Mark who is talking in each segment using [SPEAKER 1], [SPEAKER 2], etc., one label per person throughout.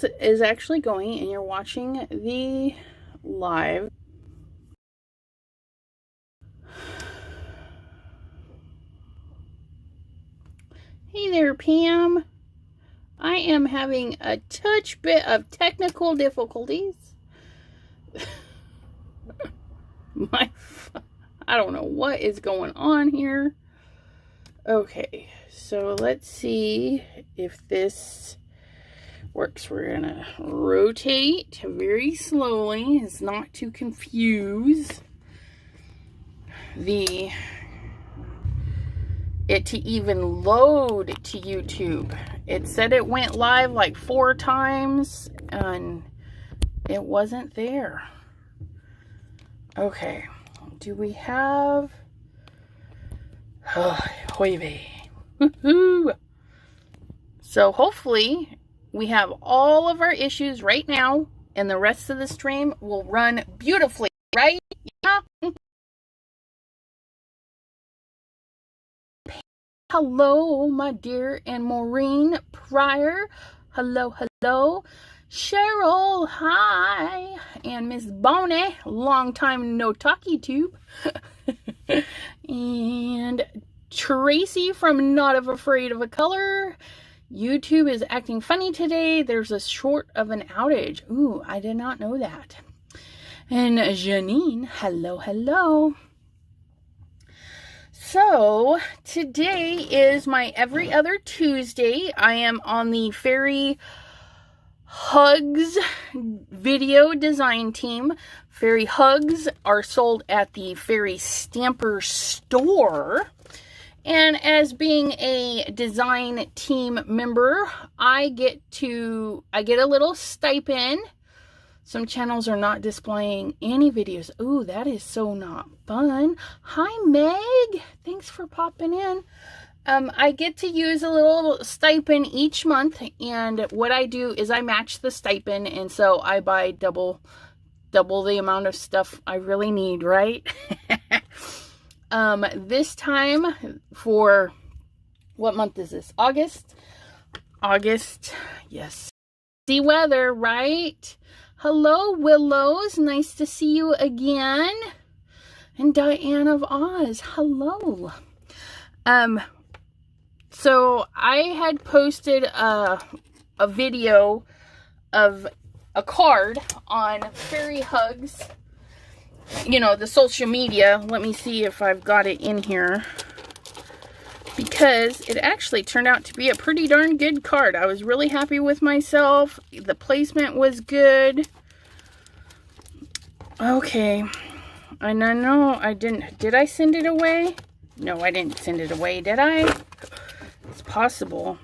[SPEAKER 1] is actually going and you're watching the live. Hey there, Pam. I am having a touch bit of technical difficulties. I don't know what is going on here. Okay, so let's see if this works. We're gonna rotate very slowly, as not to confuse it to even load to YouTube. It said it went live like 4 times and it wasn't there. Okay, do we have woohoo. So hopefully we have all of our issues right now and the rest of the stream will run beautifully, right? Yeah. Hello, my dear, and Maureen Pryor. Hello, hello. Cheryl, hi. And Miss Bonnie, long time no talkie tube. And Tracy from Not Afraid of a Color. YouTube is acting funny today. There's a short of an outage. Ooh, I did not know that. And Janine, hello, hello. So, today is my every other Tuesday. I am on the Fairy Hugs video design team. Fairy Hugs are sold at the Fairy Stamper store. And as being a design team member, I get a little stipend. Some channels are not displaying any videos. Ooh, that is so not fun. Hi, Meg. Thanks for popping in. I get to use a little stipend each month, and what I do is I match the stipend, and so I buy double the amount of stuff I really need, right? This time for, what month is this? August? August, yes. See weather, right? Hello, Willows. Nice to see you again. And Diane of Oz. Hello. So I had posted a video of a card on Fairy Hugs. You know, the social media. Let me see if I've got it in here. Because it actually turned out to be a pretty darn good card. I was really happy with myself. The placement was good. Okay. And I know I didn't... Did I send it away? No, I didn't send it away, did I? It's possible.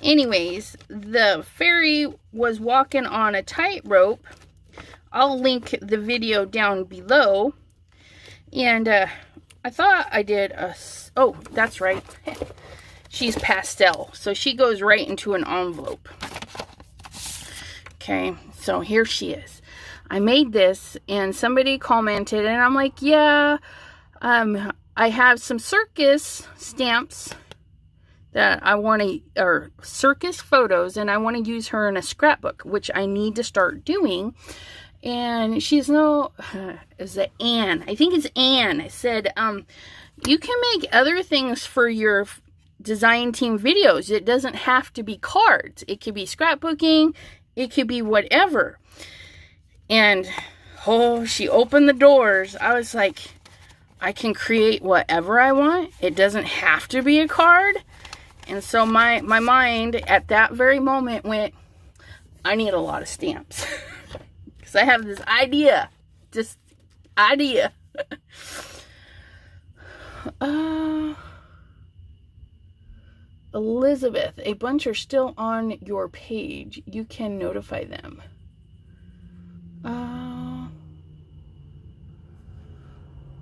[SPEAKER 1] Anyways, the fairy was walking on a tightrope. I'll link the video down below. And, I thought I did a... Oh, that's right. She's pastel. So she goes right into an envelope. Okay, so here she is. I made this and somebody commented and I'm like, yeah, I have some circus stamps that I want to, or circus photos, and I want to use her in a scrapbook, which I need to start doing. And she's is it Anne? I think it's Anne. I said, you can make other things for your design team videos. It doesn't have to be cards. It could be scrapbooking. It could be whatever. And, oh, she opened the doors. I was like, I can create whatever I want. It doesn't have to be a card. And so my mind at that very moment went, I need a lot of stamps. Because I have this idea. Just idea. Elizabeth, a bunch are still on your page. You can notify them.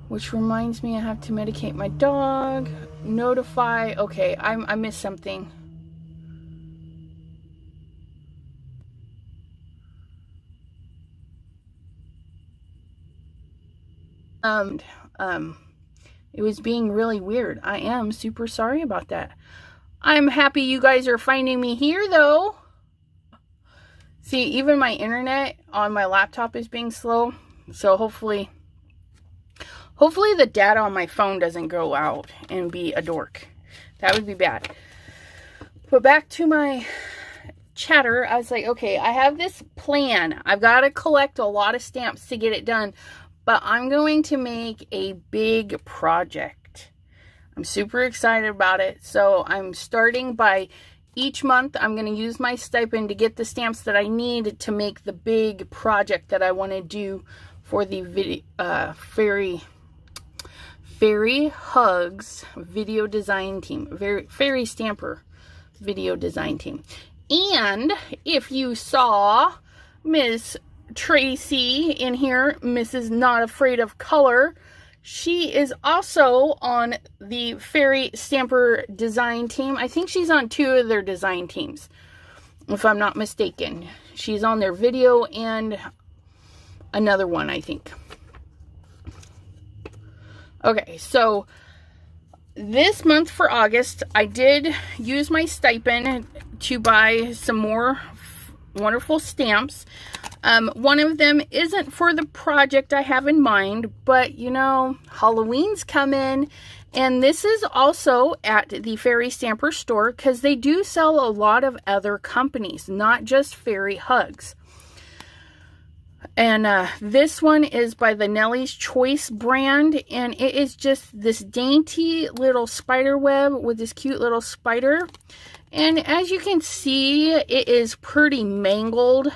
[SPEAKER 1] Which reminds me I have to medicate my dog. Notify. Okay, I missed something. It was being really weird. I am super sorry about that. I'm happy you guys are finding me here, though. See, even my internet on my laptop is being slow. So hopefully the data on my phone doesn't go out and be a dork. That would be bad. But back to my chatter, I was like, okay, I have this plan. I've got to collect a lot of stamps to get it done, but I'm going to make a big project. I'm super excited about it. So I'm starting by each month. I'm going to use my stipend to get the stamps that I need to make the big project that I want to do for the Fairy Hugs video design team, Fairy Stamper video design team. And if you saw Miss Tracy in here, Mrs. Not Afraid of Color, she is also on the Fairy Stamper design team. I think she's on 2 of their design teams, if I'm not mistaken. She's on their video and another one, I think. Okay, so this month for August, I did use my stipend to buy some more wonderful stamps. One of them isn't for the project I have in mind, but you know, Halloween's coming, and this is also at the Fairy Stamper store because they do sell a lot of other companies, not just Fairy Hugs. And this one is by the Nellie's Choice brand, and it is just this dainty little spider web with this cute little spider. And as you can see, it is pretty mangled.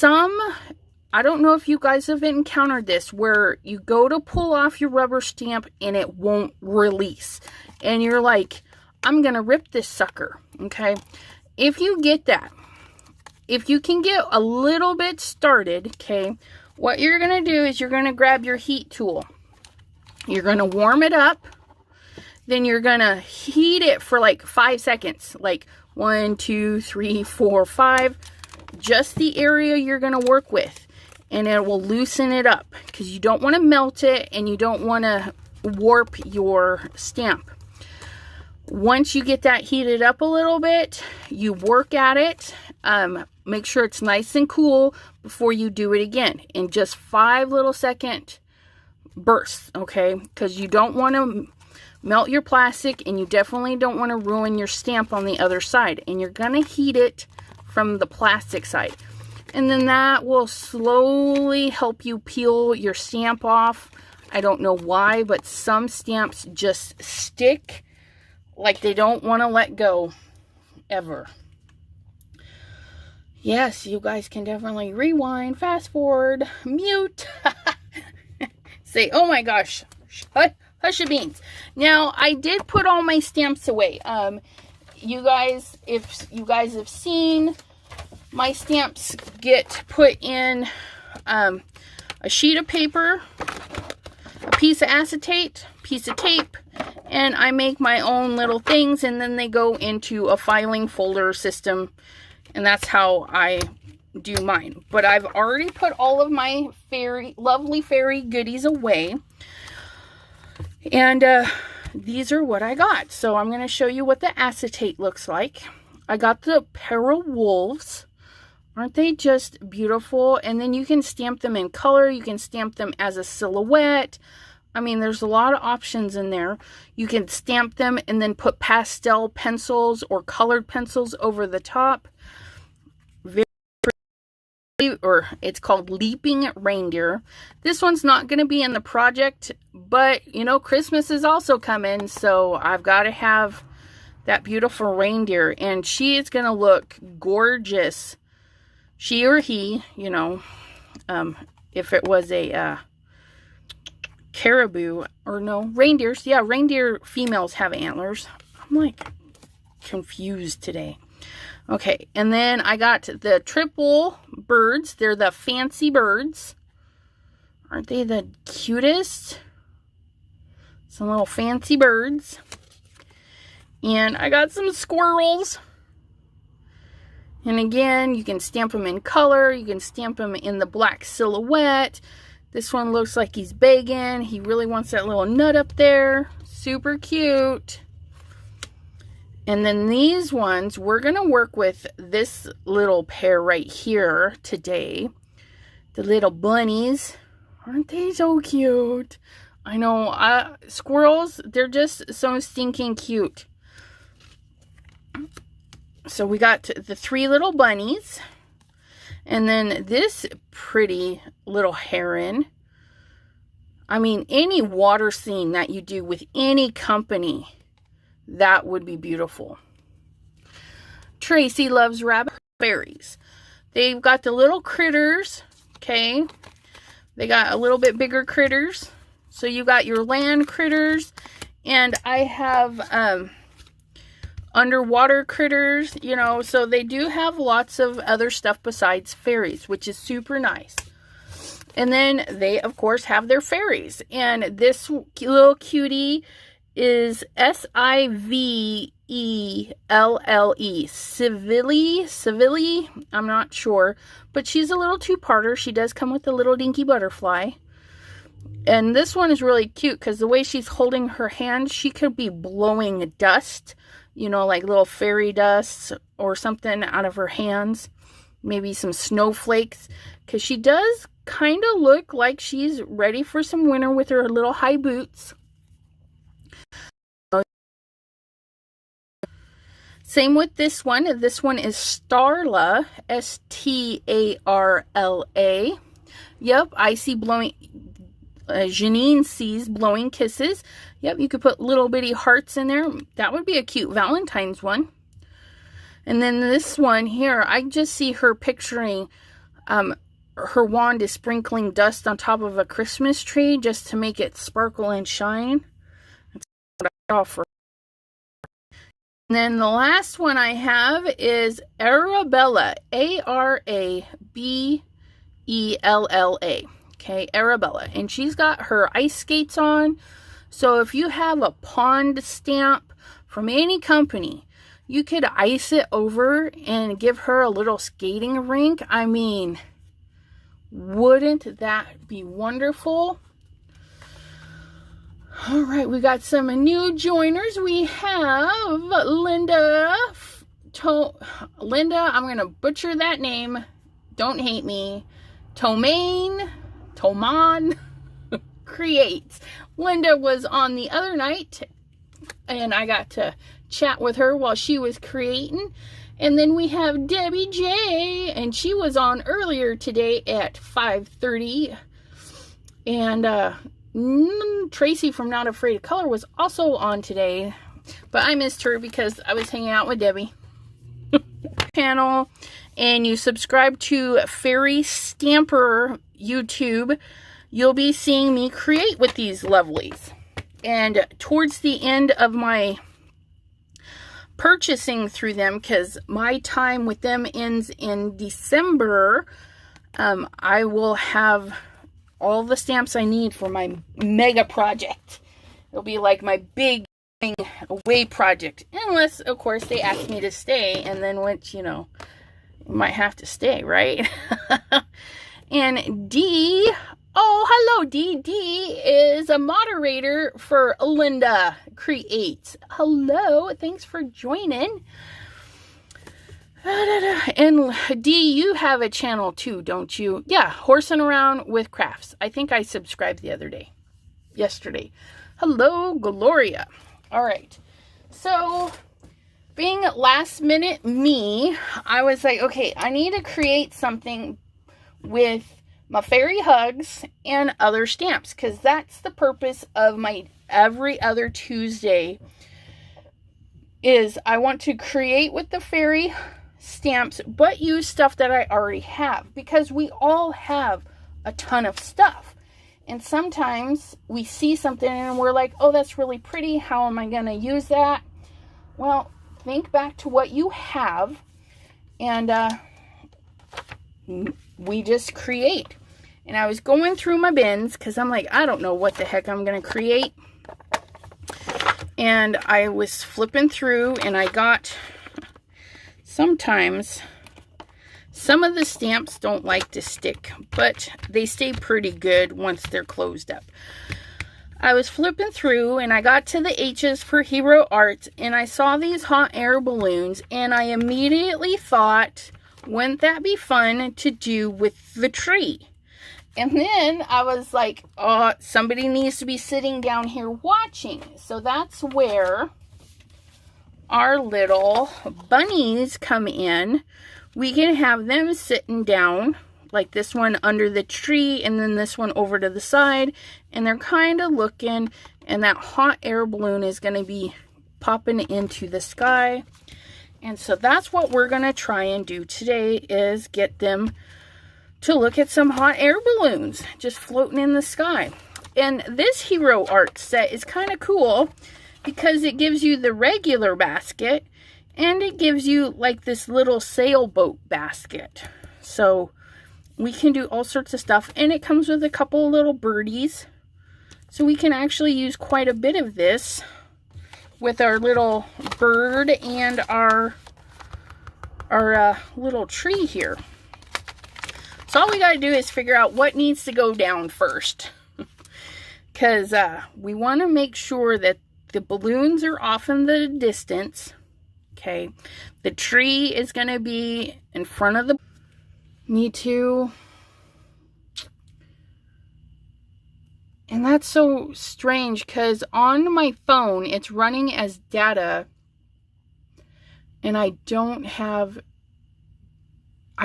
[SPEAKER 1] I don't know if you guys have encountered this, where you go to pull off your rubber stamp and it won't release. And you're like, I'm going to rip this sucker, okay? If you get that, if you can get a little bit started, okay, what you're going to do is you're going to grab your heat tool. You're going to warm it up. Then you're going to heat it for like 5 seconds. Like 1, 2, 3, 4, 5. Just the area you're going to work with. And it will loosen it up. Because you don't want to melt it and you don't want to warp your stamp. Once you get that heated up a little bit, you work at it. Make sure it's nice and cool before you do it again. In just 5 little second bursts, okay? Because you don't want to melt your plastic, and you definitely don't want to ruin your stamp on the other side. And you're going to heat it from the plastic side. And then that will slowly help you peel your stamp off. I don't know why, but some stamps just stick like they don't want to let go ever. Yes, you guys can definitely rewind, fast forward, mute. Say, oh my gosh, hush your beans. Now, I did put all my stamps away. You guys, if you guys have seen, my stamps get put in a sheet of paper, a piece of acetate, piece of tape, and I make my own little things, and then they go into a filing folder system. And that's how I do mine. But I've already put all of my lovely fairy goodies away. And these are what I got. So I'm going to show you what the acetate looks like. I got the Para Wolves. Aren't they just beautiful? And then you can stamp them in color. You can stamp them as a silhouette. I mean, there's a lot of options in there. You can stamp them and then put pastel pencils or colored pencils over the top. Or it's called Leaping Reindeer. This one's not going to be in the project, but you know, Christmas is also coming, so I've got to have that beautiful reindeer, and she is going to look gorgeous. She or he, you know, if it was a caribou, or no, reindeers. Yeah, reindeer females have antlers. I'm like confused today. Okay, and then I got the triple birds. They're the fancy birds. Aren't they the cutest? Some little fancy birds. And I got some squirrels. And again, you can stamp them in color. You can stamp them in the black silhouette. This one looks like he's begging. He really wants that little nut up there. Super cute. And then these ones, we're going to work with this little pair right here today. The little bunnies. Aren't they so cute? I know, squirrels, they're just so stinking cute. So we got the 3 little bunnies. And then this pretty little heron. I mean, any water scene that you do with any company, that would be beautiful. Tracy loves rabbit fairies. They've got the little critters, okay? They got a little bit bigger critters. So you got your land critters, and I have underwater critters, you know, so they do have lots of other stuff besides fairies, which is super nice. And then they, of course, have their fairies. And this little cutie is Sivelle. Civilly, I'm not sure. But she's a little two-parter. She does come with a little dinky butterfly. And this one is really cute because the way she's holding her hand, she could be blowing dust. You know, like little fairy dust or something out of her hands. Maybe some snowflakes. Because she does kind of look like she's ready for some winter with her little high boots. Same with this one. This one is Starla. S-T-A-R-L-A. Yep, I see blowing... Janine sees blowing kisses. Yep, you could put little bitty hearts in there. That would be a cute Valentine's one. And then this one here, I just see her picturing her wand is sprinkling dust on top of a Christmas tree just to make it sparkle and shine. That's what I offer. And then the last one I have is Arabella. A-R-A-B-E-L-L-A. Okay, Arabella. And she's got her ice skates on. So if you have a pond stamp from any company, you could ice it over and give her a little skating rink. I mean, wouldn't that be wonderful? All right, we got some new joiners. We have Linda. Linda, I'm going to butcher that name. Don't hate me. Toman Creates. Linda was on the other night, and I got to chat with her while she was creating. And then we have Debbie J, and she was on earlier today at 5:30. And Tracy from Not Afraid of Color was also on today, but I missed her because I was hanging out with Debbie. Channel, and you subscribe to Fairy Stamper YouTube, you'll be seeing me create with these lovelies. And towards the end of my purchasing through them, because my time with them ends in December, I will have all the stamps I need for my mega project. It'll be like my big away project, unless of course they ask me to stay, and then which, you know, you might have to stay, right? And Dee, oh hello Dee. Dee is a moderator for Linda Creates. Hello, thanks for joining. And Dee, you have a channel too, don't you? Yeah, Horsing Around with Crafts. I think I subscribed yesterday. Hello, Gloria. All right, so being last minute me, I was like, okay, I need to create something with my fairy hugs and other stamps, because that's the purpose of my every other Tuesday, is I want to create with the fairy stamps, but use stuff that I already have, because we all have a ton of stuff. And sometimes we see something and we're like, oh, that's really pretty. How am I going to use that? Well, think back to what you have, and we just create. And I was going through my bins because I'm like, I don't know what the heck I'm going to create. And I was flipping through, and I got, sometimes some of the stamps don't like to stick, but they stay pretty good once they're closed up. I was flipping through and I got to the H's for Hero Arts and I saw these hot air balloons and I immediately thought, wouldn't that be fun to do with the tree? And then I was like, oh, somebody needs to be sitting down here watching. So that's where our little bunnies come in. We can have them sitting down, like this one under the tree and then this one over to the side. And they're kind of looking, and that hot air balloon is going to be popping into the sky. And so that's what we're going to try and do today, is get them to look at some hot air balloons just floating in the sky. And this Hero Art set is kind of cool because it gives you the regular basket and it gives you like this little sailboat basket. So we can do all sorts of stuff, and it comes with a couple of little birdies. So we can actually use quite a bit of this with our little bird and our little tree here. So all we got to do is figure out what needs to go down first. Because we want to make sure that the balloons are off in the distance. Okay. The tree is going to be in front of the... Me too. And that's so strange because on my phone it's running as data and I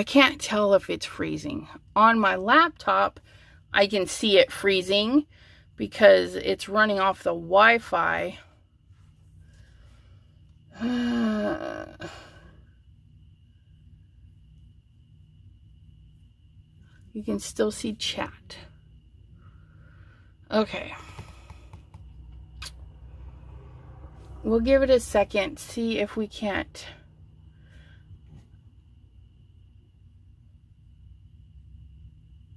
[SPEAKER 1] can't tell if it's freezing. On my laptop I can see it freezing because it's running off the Wi-Fi. You can still see chat. Okay. We'll give it a second, see if we can't.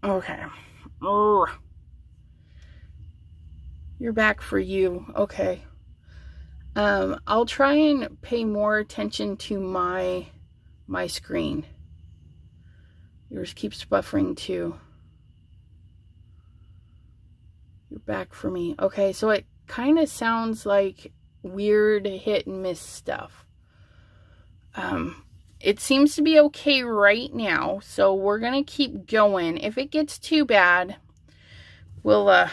[SPEAKER 1] Okay. Oh. You're back for you. Okay. I'll try and pay more attention to my screen. Yours keeps buffering too. You're back for me. Okay, so it kind of sounds like weird hit and miss stuff. It seems to be okay right now, so we're gonna keep going. If it gets too bad, I'm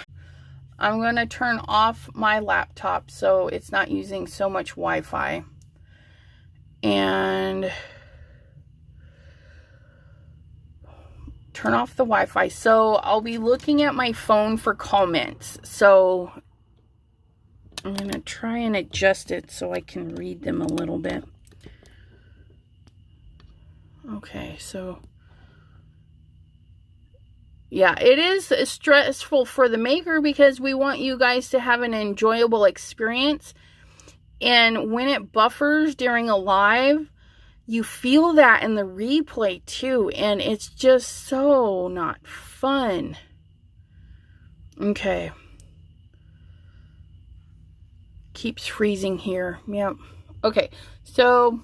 [SPEAKER 1] gonna turn off my laptop so it's not using so much Wi-Fi. And turn off the Wi-Fi. So I'll be looking at my phone for comments. So I'm going to try and adjust it so I can read them a little bit. Okay, so yeah, it is stressful for the maker because we want you guys to have an enjoyable experience. And when it buffers during a live, you feel that in the replay too, and it's just so not fun. Okay. Keeps freezing here. Yep. Okay, so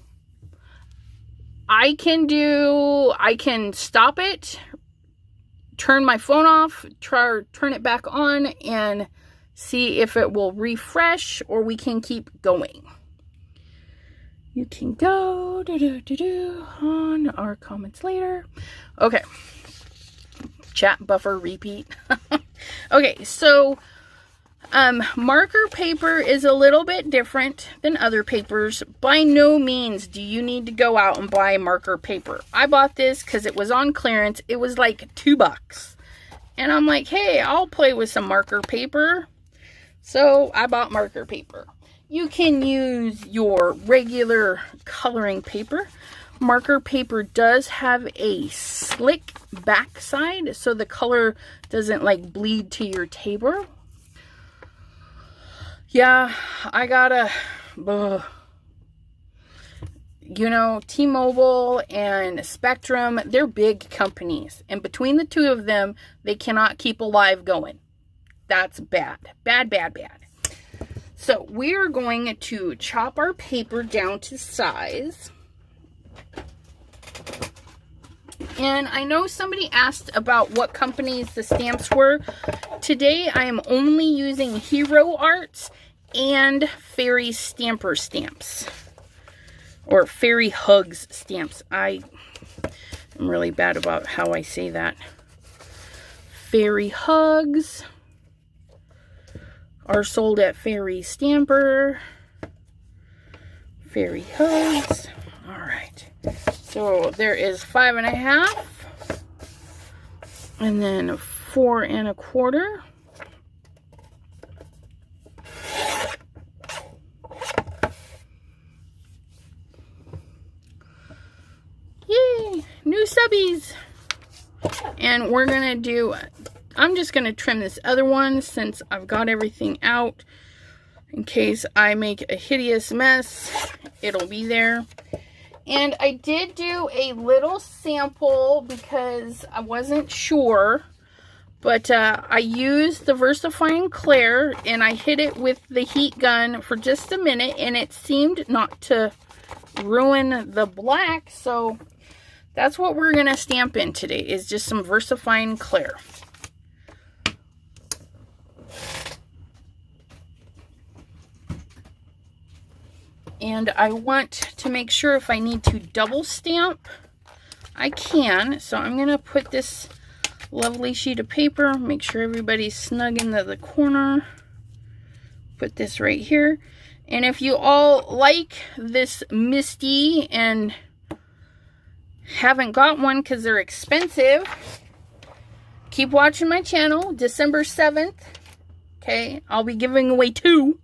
[SPEAKER 1] I can stop it, turn my phone off, turn it back on, and see if it will refresh, or we can keep going. You can go on our comments later. Okay. Chat buffer repeat. Okay, so marker paper is a little bit different than other papers. By no means do you need to go out and buy marker paper. I bought this because it was on clearance. It was like $2. And I'm like, hey, I'll play with some marker paper. So I bought marker paper. You can use your regular coloring paper. Marker paper does have a slick backside, so the color doesn't like bleed to your table. Yeah, I gotta, you know, T-Mobile and Spectrum, they're big companies. And between the two of them, they cannot keep a live going. That's bad. Bad, bad, bad. So we're going to chop our paper down to size. And I know somebody asked about what companies the stamps were. Today I am only using Hero Arts and Fairy Stamper stamps. Or Fairy Hugs stamps. I am really bad about how I say that. Fairy Hugs are sold at Fairy Stamper. Fairy Hugs. Alright. So there is 5 1/2. And then 4 1/4. Yay! New subbies! And we're going to do, I'm just going to trim this other one since I've got everything out. In case I make a hideous mess, it'll be there. And I did do a little sample because I wasn't sure. But I used the VersaFine Clair and I hit it with the heat gun for just a minute. And it seemed not to ruin the black. So that's what we're going to stamp in today, is just some VersaFine Clair. And I want to make sure if I need to double stamp, I can. So I'm going to put this lovely sheet of paper, make sure everybody's snug into the corner. Put this right here. And if you all like this Misty and haven't got one because they're expensive, keep watching my channel. December 7th, okay, I'll be giving away 2.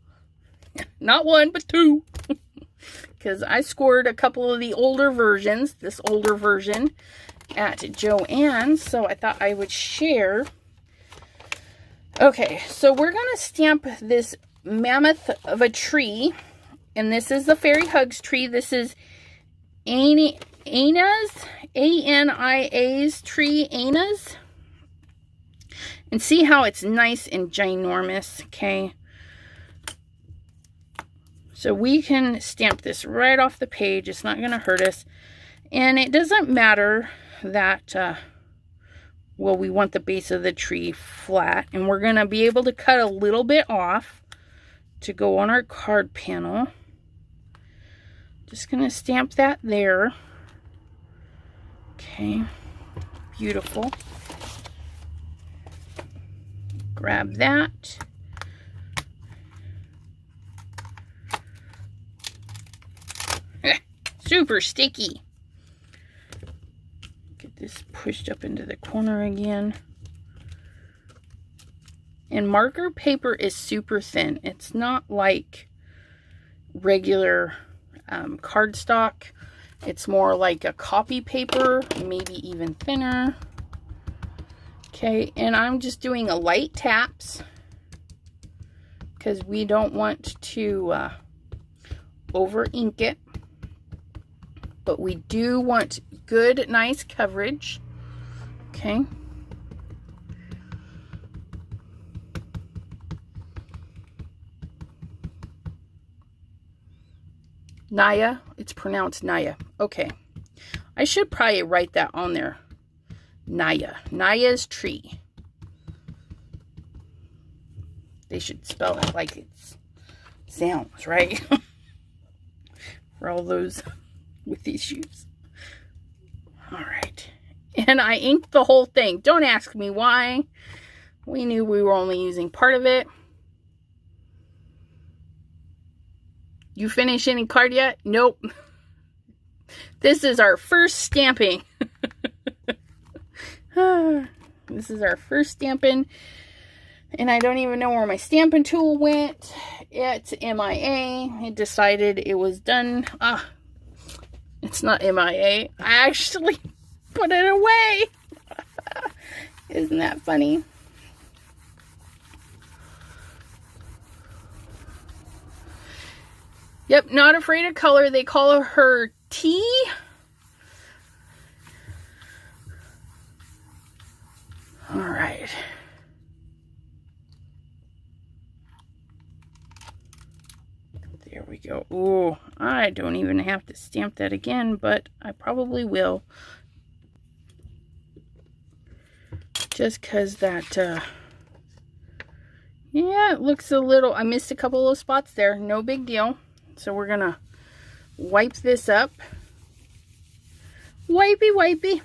[SPEAKER 1] Not 1, but 2. Because I scored a couple of the older versions, this older version, at Joann's, so I thought I would share. Okay, so we're going to stamp this mammoth of a tree, and this is the Fairy Hugs tree. This is Ania's, A-N-I-A's tree, Ania's. And see how it's nice and ginormous, okay? So we can stamp this right off the page. It's not going to hurt us. And it doesn't matter that, well, we want the base of the tree flat. And we're going to be able to cut a little bit off to go on our card panel. Just going to stamp that there. Okay. Beautiful. Grab that. Super sticky. Get this pushed up into the corner again. And marker paper is super thin. It's not like regular cardstock. It's more like a copy paper, maybe even thinner. Okay, and I'm just doing a light taps because we don't want to over ink it. But we do want good, nice coverage. Okay. Nia. It's pronounced Nia. Okay. I should probably write that on there. Nia. Nia's tree. They should spell it like it sounds, right? For all those with these shoes. All right. And I inked the whole thing. Don't ask me why. We knew we were only using part of it. You finish any card yet? Nope. This is our first stamping. This is our first stamping. And I don't even know where my stamping tool went. It's MIA. It decided it was done. It's not MIA. I actually put it away. Isn't that funny? Yep, not afraid of color. They call her T. All right. There we go. Ooh, I don't even have to stamp that again, but I probably will. just because that, yeah, it looks a little, I missed a couple of little spots there. No big deal. So we're going to wipe this up. Wipey, wipey.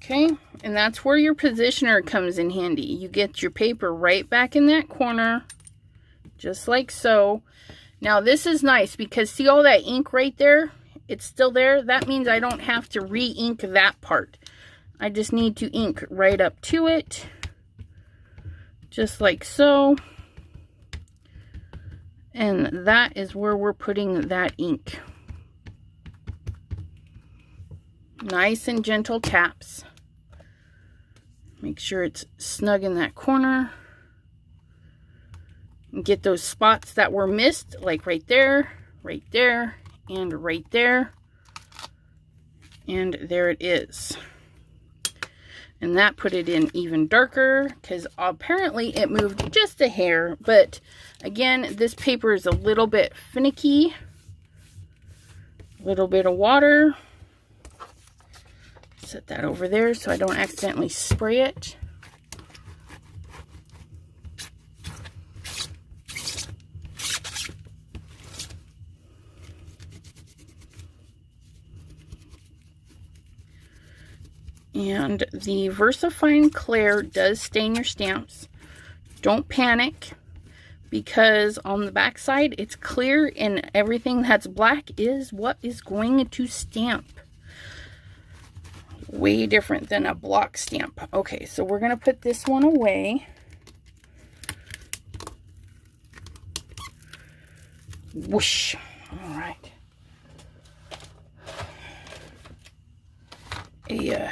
[SPEAKER 1] Okay, and that's where your positioner comes in handy. You get your paper right back in that corner, just like so. Now this is nice because see all that ink right there? It's still there. That means I don't have to re-ink that part. I just need to ink right up to it, just like so. And that is where we're putting that ink. Nice and gentle taps. Make sure it's snug in that corner. And get those spots that were missed, like right there, and right there. And there it is. And that put it in even darker, because apparently it moved just a hair. But again, this paper is a little bit finicky. A little bit of water. Set that over there so I don't accidentally spray it. And the VersaFine Clear does stain your stamps. Don't panic, because on the back side it's clear and everything that's black is what is going to stamp. Way different than a block stamp. Okay, so we're going to put this one away. Whoosh. All right. Ania.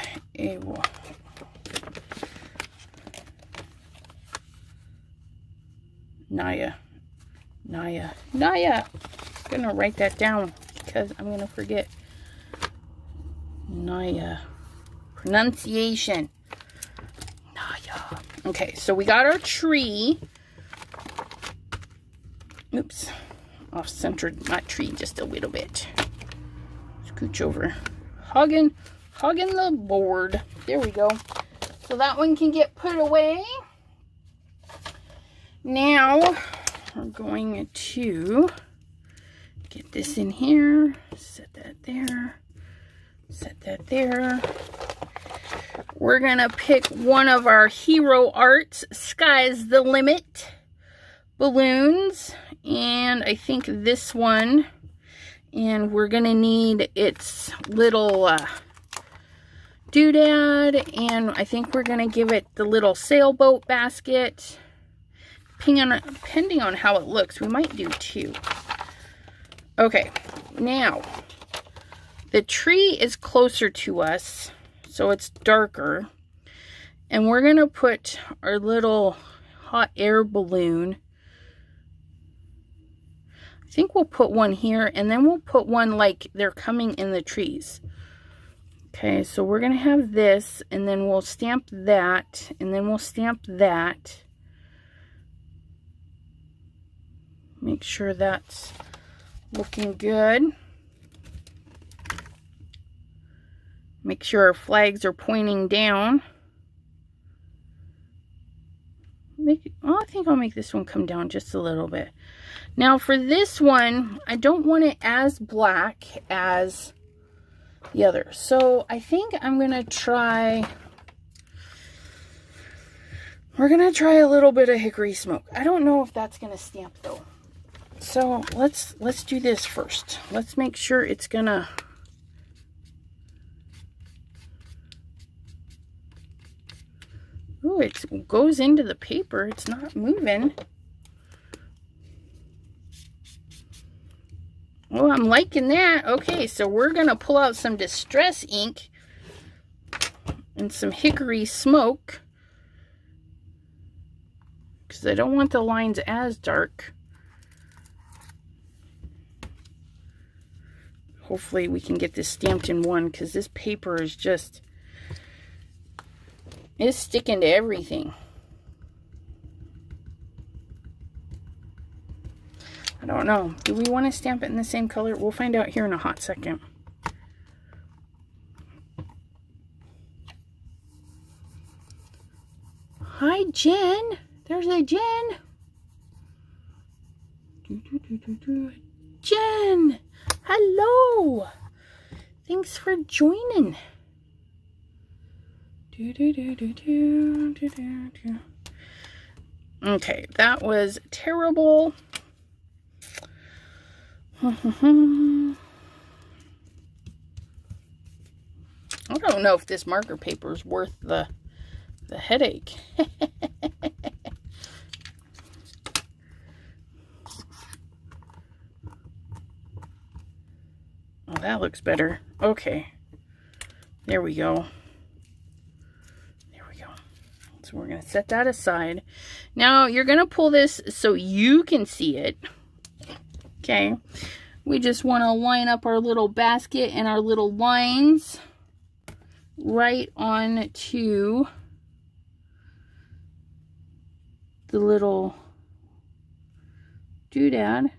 [SPEAKER 1] I'm gonna write that down because I'm gonna forget. Ania. Pronunciation. Ania. Okay, so we got our tree. Oops. Off-centered my tree just a little bit. Scooch over. Hugging the board. There we go. So that one can get put away. Now we're going to get this in here. Set that there. Set that there. We're gonna pick one of our Hero Arts Sky's the Limit balloons, and I think this one, and we're gonna need its little doodad, and I think we're gonna give it the little sailboat basket. Depending on how it looks, we might do two. Okay, now the tree is closer to us, so it's darker, and we're gonna put our little hot air balloon. I think we'll put one here, and then we'll put one like they're coming in the trees. Okay, so we're gonna have this, and then we'll stamp that, and then we'll stamp that. Make sure that's looking good. Make sure our flags are pointing down. I think I'll make this one come down just a little bit. Now for this one, I don't want it as black as the other. So I think I'm going to try... We're going to try a little bit of hickory smoke. I don't know if that's going to stamp though. So let's do this first. Let's make sure it's gonna... Ooh, it goes into the paper. It's not moving. Oh, I'm liking that. Okay, so we're gonna pull out some Distress ink and some hickory smoke, because I don't want the lines as dark. Hopefully we can get this stamped in one, because this paper is just, it's sticking to everything. I don't know. Do we want to stamp it in the same color? We'll find out here in a hot second. Hi, Jen. There's a Jen. Jen, hello. Thanks for joining. Okay, that was terrible. I don't know if this marker paper is worth the headache. Oh, that looks better. Okay. There we go. There we go. So we're going to set that aside. Now you're going to pull this so you can see it. Okay. We just want to line up our little basket and our little lines right on to the little doodad.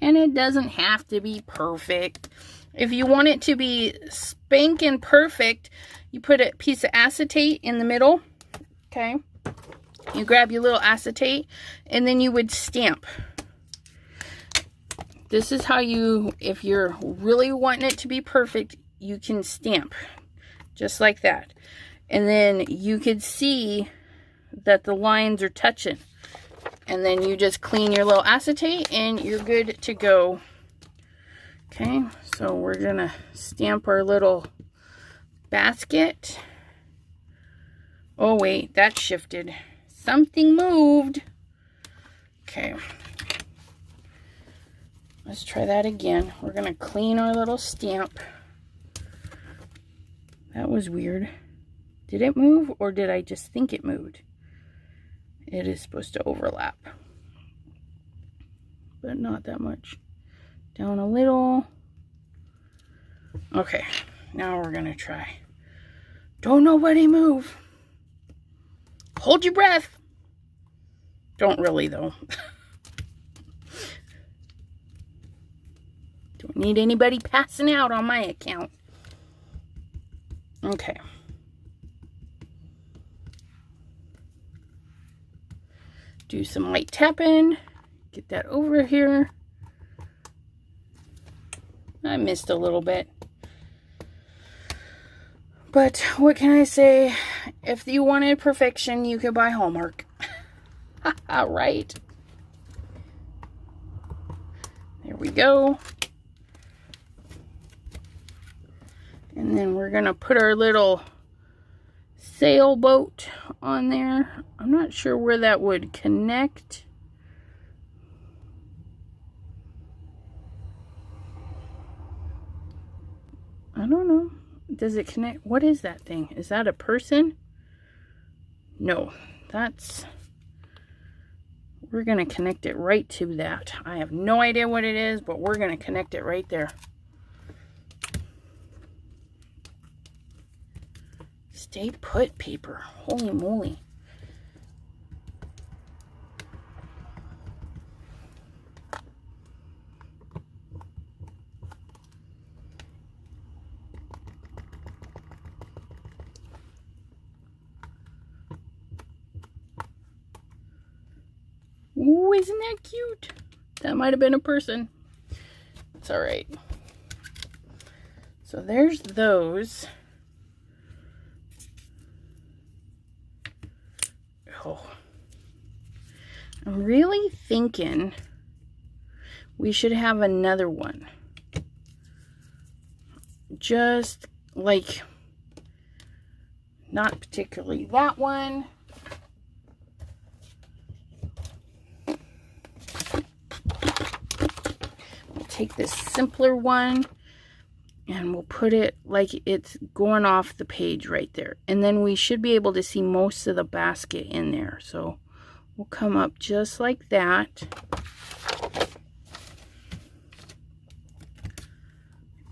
[SPEAKER 1] And it doesn't have to be perfect. If you want it to be spanking perfect, you put a piece of acetate in the middle. Okay. You grab your little acetate and then you would stamp. This is how you, if you're really wanting it to be perfect, you can stamp just like that. And then you could see that the lines are touching. And then you just clean your little acetate and you're good to go. Okay, so we're gonna stamp our little basket. Oh wait, that shifted. Something moved. Okay. Let's try that again. We're gonna clean our little stamp. That was weird. Did it move or did I just think it moved? It is supposed to overlap, but not that much. Down a little. Okay, now we're gonna try. Don't nobody move. Hold your breath. Don't really though. Don't need anybody passing out on my account. Okay. Do some light tapping. Get that over here. I missed a little bit. But what can I say? If you wanted perfection, you could buy Hallmark. Right? There we go. And then we're going to put our little sailboat on there. I'm not sure where that would connect. I don't know. Does it connect? What is that thing? Is that a person? No, that's... We're going to connect it right to that. I have no idea what it is, but we're going to connect it right there. Stay put paper. Holy moly. Ooh, isn't that cute? That might have been a person. It's all right. So there's those. Oh. I'm really thinking we should have another one. Just like, not particularly that one. Take this simpler one and we'll put it like it's going off the page right there. And then we should be able to see most of the basket in there. So we'll come up just like that. I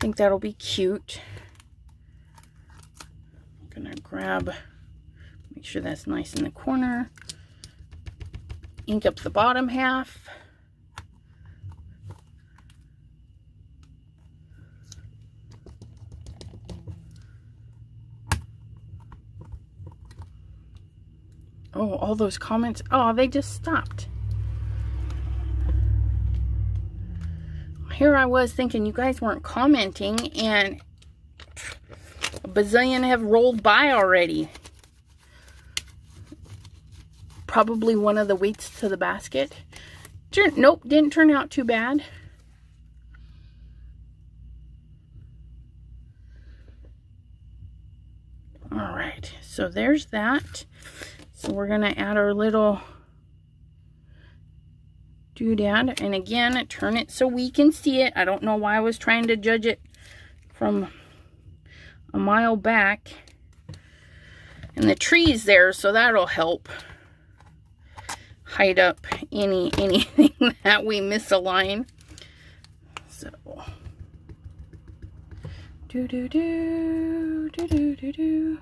[SPEAKER 1] think that'll be cute. I'm gonna grab, make sure that's nice in the corner. Ink up the bottom half. Oh, all those comments. Oh, they just stopped. Here I was thinking you guys weren't commenting, and a bazillion have rolled by already. Probably one of the weights to the basket. Nope, didn't turn out too bad. All right, so there's that. So we're gonna add our little doodad, and again, turn it so we can see it. I don't know why I was trying to judge it from a mile back. And the tree's there, so that'll help hide up anything that we misalign. So do.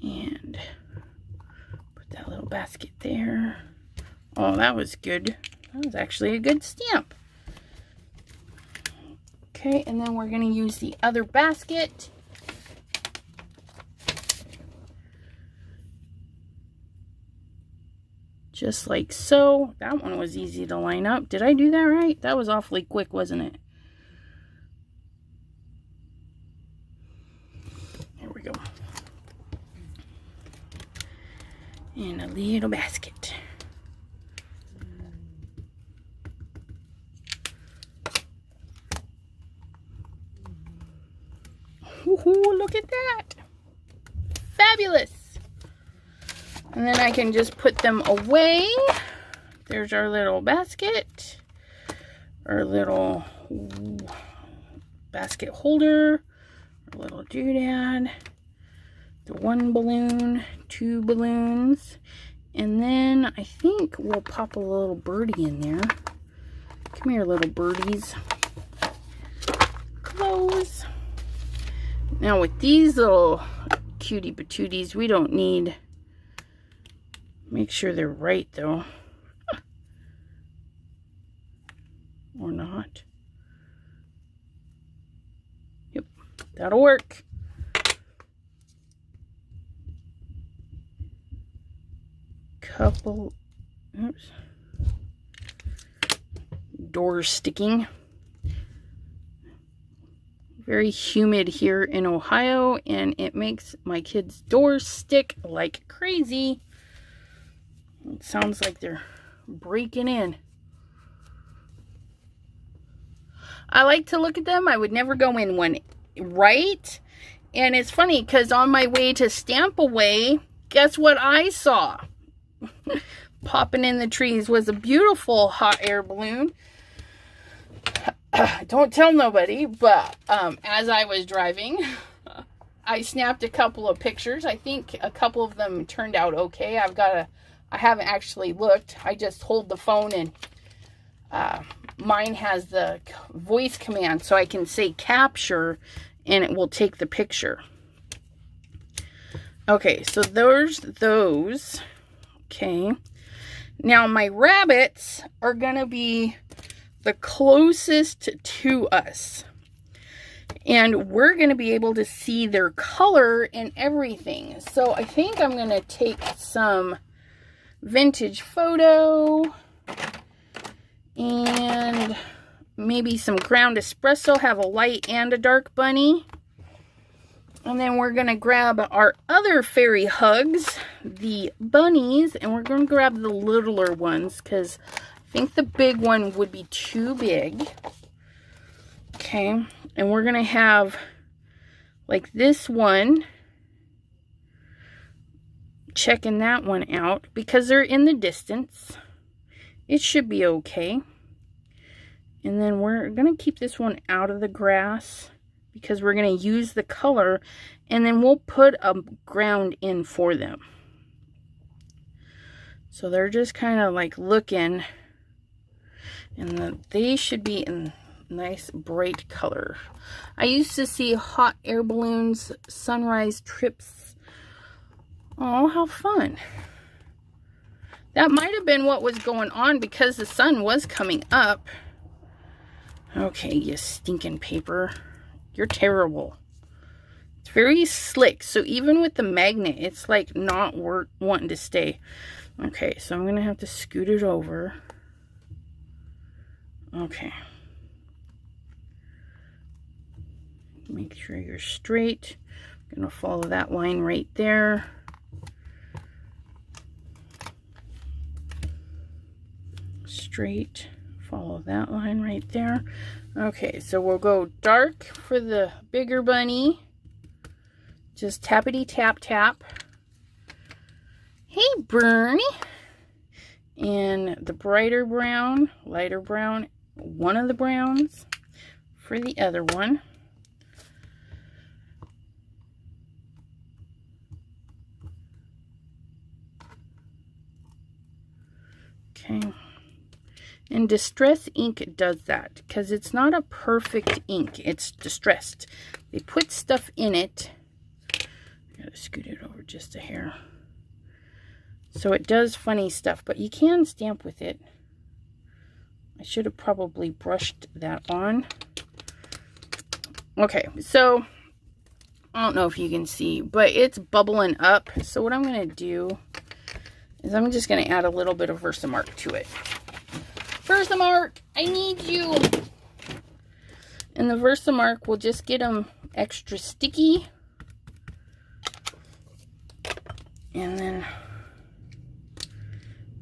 [SPEAKER 1] And put that little basket there. Oh, that was good. That was actually a good stamp. Okay, and then we're going to use the other basket. Just like so. That one was easy to line up. Did I do that right? That was awfully quick, wasn't it? There we go. And a little basket. Ooh, look at that. Fabulous. And then I can just put them away. There's our little basket. Our little basket holder. Our little doodad. The one balloon, 2 balloons. And then I think we'll pop a little birdie in there. Come here, little birdies. Close. Now with these little cutie patooties, we don't need, make sure they're right though. Or not. Yep, that'll work. Couple, oops. Doors sticking. Very humid here in Ohio, and it makes my kids' doors stick like crazy. It sounds like they're breaking in. I like to look at them. I would never go in one, right? And it's funny because on my way to Stamp Away, guess what I saw? Popping in the trees was a beautiful hot air balloon. Don't tell nobody, but as I was driving, I snapped a couple of pictures. I think a couple of them turned out okay. I haven't actually looked. I just hold the phone, and mine has the voice command, so I can say capture and it will take the picture. Okay, so there's those. Okay, now my rabbits are gonna be the closest to us, and we're going to be able to see their color and everything. So I think I'm going to take some vintage photo and maybe some ground espresso, have a light and a dark bunny. And then we're going to grab our other fairy hugs, the bunnies, and we're going to grab the littler ones because I think the big one would be too big. Okay, and we're going to have like this one. Checking that one out because they're in the distance. It should be okay. And then we're going to keep this one out of the grass because we're going to use the color, and then we'll put a ground in for them. So they're just kind of like looking, and they should be in nice bright color. I used to see hot air balloons, sunrise trips. Oh, how fun. That might have been what was going on because the sun was coming up. Okay, you stinking paper. You're terrible. It's very slick. So even with the magnet, it's like not wanting to stay. Okay, so I'm going to have to scoot it over. Okay. Make sure you're straight. I'm going to follow that line right there. Straight. Follow that line right there. Okay, so we'll go dark for the bigger bunny. Just tappity tap tap. Hey, Bernie. And the brighter brown, lighter brown, one of the browns for the other one. Okay. And Distress ink does that because it's not a perfect ink. It's distressed. They put stuff in it. I gotta scoot it over just a hair. So it does funny stuff, but you can stamp with it. I should have probably brushed that on. Okay, so I don't know if you can see, but it's bubbling up. So what I'm going to do is I'm just going to add a little bit of Versamark to it. Versamark, I need you. And the Versamark will just get them extra sticky. And then,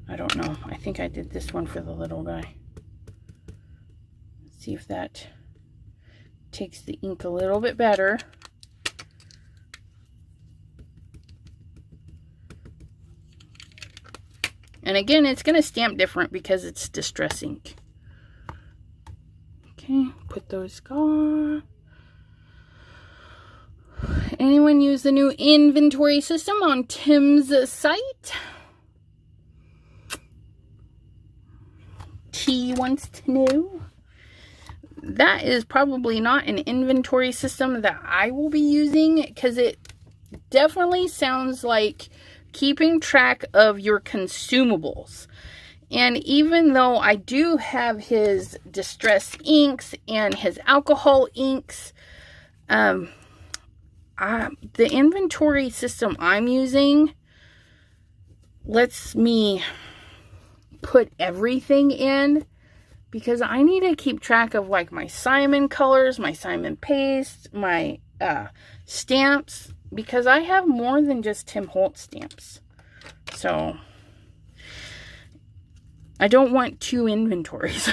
[SPEAKER 1] I don't know. I think I did this one for the little guy. Let's see if that takes the ink a little bit better. And again, it's going to stamp different because it's Distress ink. Okay, put those on. Anyone use the new inventory system on Tim's site? T wants to know. That is probably not an inventory system that I will be using because it definitely sounds like keeping track of your consumables. And even though I do have his Distress inks and his alcohol inks, the inventory system I'm using lets me put everything in because I need to keep track of like my Simon colors, my Simon paste, my stamps, because I have more than just Tim Holtz stamps. So I don't want two inventories,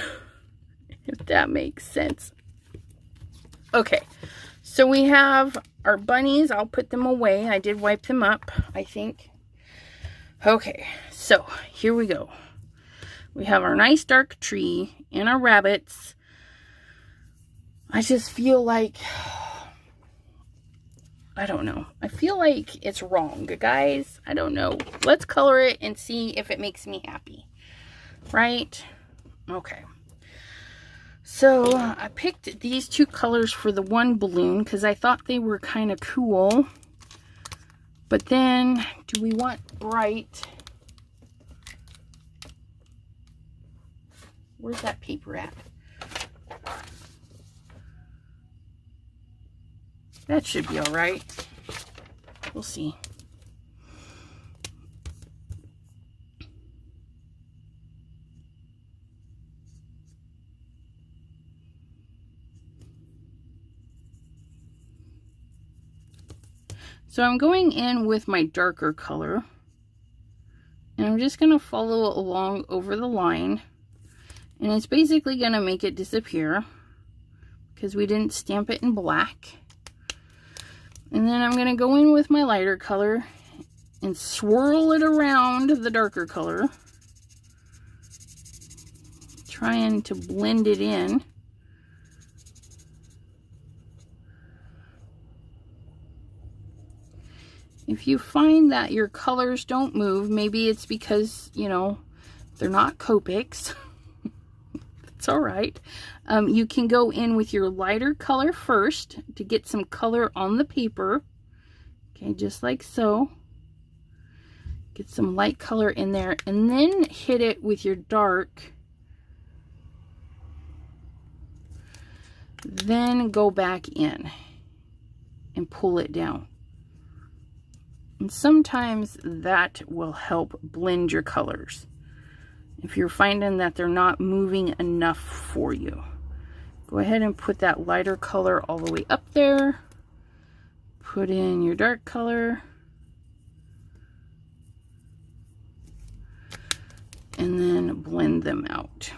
[SPEAKER 1] if that makes sense. Okay, so we have our bunnies. I'll put them away. I did wipe them up, I think. Okay, so here we go. We have our nice dark tree and our rabbits. I just feel like, I don't know. I feel like it's wrong, guys. I don't know. Let's color it and see if it makes me happy. Right? Okay. So I picked these two colors for the one balloon because I thought they were kind of cool. But then, do we want bright? Where's that paper at? That should be all right. We'll see. So I'm going in with my darker color. And I'm just going to follow along over the line. And it's basically going to make it disappear because we didn't stamp it in black. And then I'm going to go in with my lighter color and swirl it around the darker color, trying to blend it in. If you find that your colors don't move, maybe it's because, you know, they're not Copics. It's all right. You can go in with your lighter color first to get some color on the paper. Okay, just like so. Get some light color in there and then hit it with your dark. Then go back in and pull it down. And sometimes that will help blend your colors if you're finding that they're not moving enough for you. Go ahead and put that lighter color all the way up there. Put in your dark color. And then blend them out.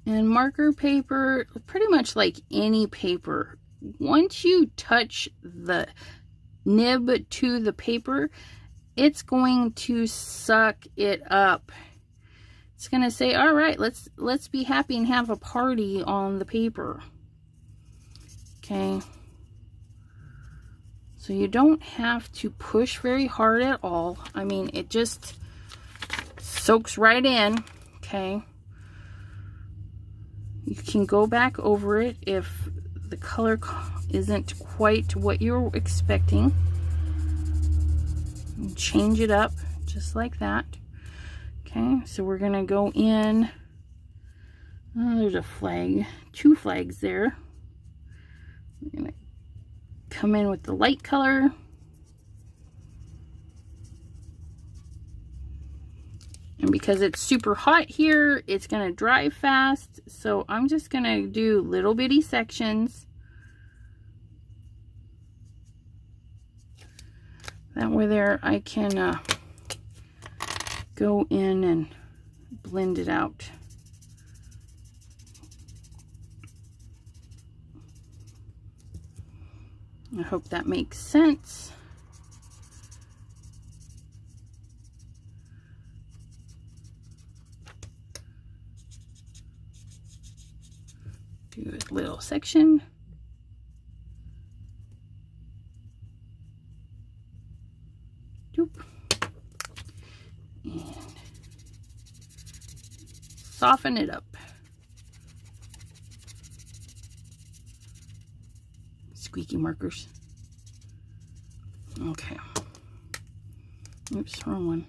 [SPEAKER 1] And marker paper, pretty much like any paper, once you touch the nib to the paper, it's going to suck it up. It's going to say, all right, let's be happy and have a party on the paper. Okay. So you don't have to push very hard at all. I mean, it just soaks right in. Okay. You can go back over it if the color isn't quite what you're expecting. And change it up just like that. Okay, so we're going to go in. Oh, there's a flag. 2 flags there. We're going to come in with the light color. And because it's super hot here, it's going to dry fast. So I'm just going to do little bitty sections. That way there I can go in and blend it out. I hope that makes sense. Do a little section. Doop. And soften it up. Squeaky markers. Okay. Oops, wrong one.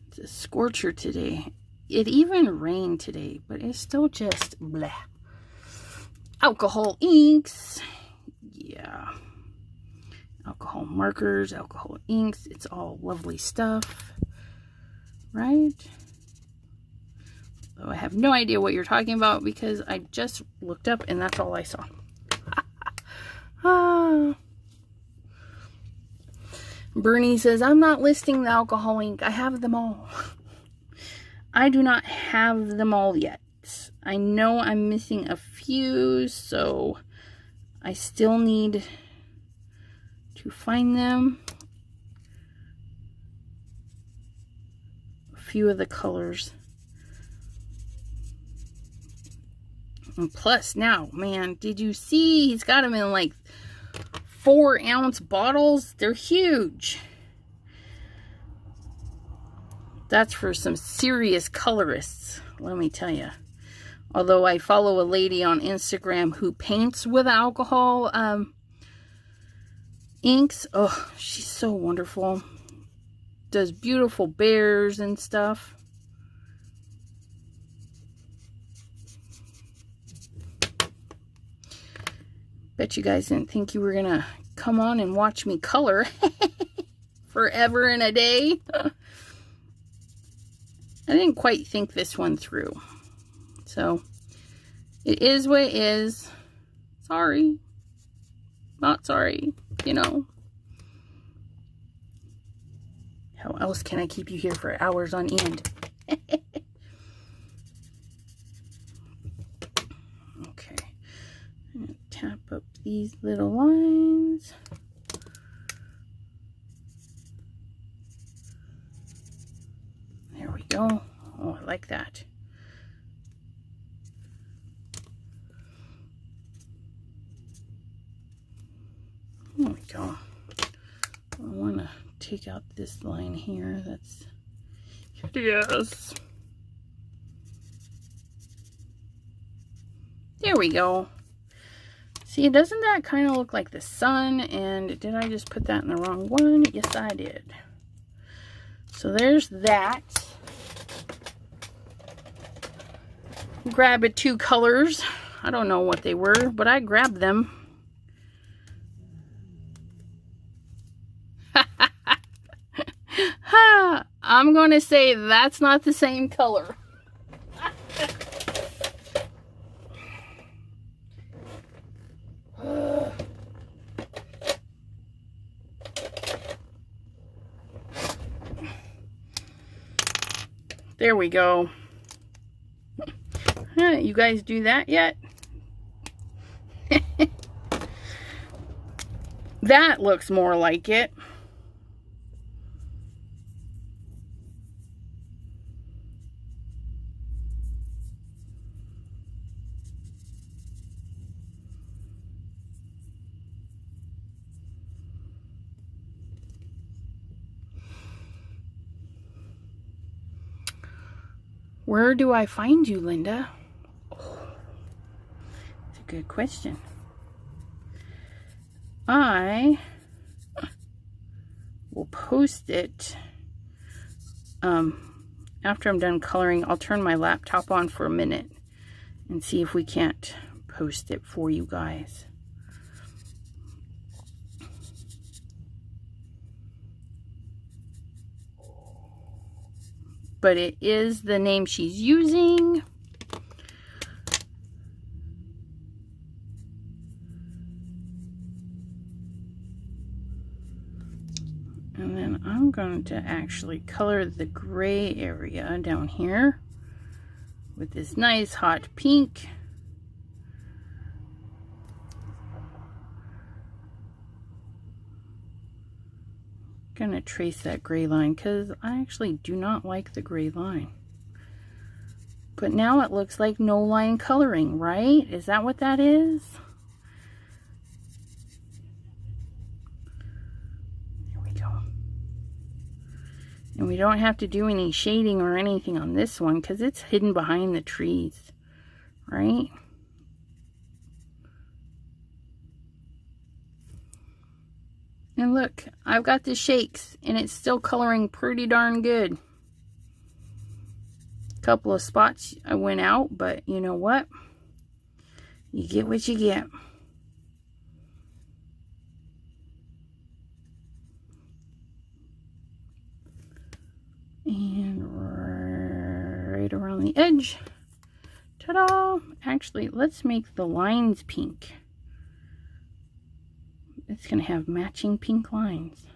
[SPEAKER 1] It's a scorcher today. It even rained today, but it's still just blah. Alcohol inks. Yeah. Alcohol markers, alcohol inks. It's all lovely stuff. Right? Though I have no idea what you're talking about because I just looked up and that's all I saw. Bernie says, I'm not listing the alcohol ink. I have them all. I do not have them all yet. I know I'm missing a few, so I still need to find them. A few of the colors. And plus now, man, did you see he's got them in like 4-ounce bottles? They're huge. That's for some serious colorists, let me tell you. Although I follow a lady on Instagram who paints with alcohol inks. Oh, she's so wonderful. Does beautiful bears and stuff. Bet you guys didn't think you were gonna come on and watch me color forever and a day. I didn't quite think this one through. So, it is what it is. Sorry. Not sorry, you know. How else can I keep you here for hours on end? Okay. I'm going to tap up these little lines. There we go. Oh, I like that. There we go. I want to take out this line here. That's hideous. There we go. See, doesn't that kind of look like the sun? And did I just put that in the wrong one? Yes, I did. So there's that. Grabbed 2 colors. I don't know what they were, but I grabbed them. I'm going to say that's not the same color. There we go. You guys do that yet? That looks more like it. Where do I find you, Linda? Oh, that's a good question. I will post it after I'm done coloring. I'll turn my laptop on for a minute and see if we can't post it for you guys. But it is the name she's using. And then I'm going to actually color the gray area down here with this nice hot pink. Gonna trace that gray line because I actually do not like the gray line. But now it looks like no line coloring, right? Is that what that is? There we go. And we don't have to do any shading or anything on this one because it's hidden behind the trees, right? And look, I've got the shakes and it's still coloring pretty darn good. A couple of spots I went out, but you know what? You get what you get. And right around the edge. Ta-da! Actually, let's make the lines pink. It's going to have matching pink lines.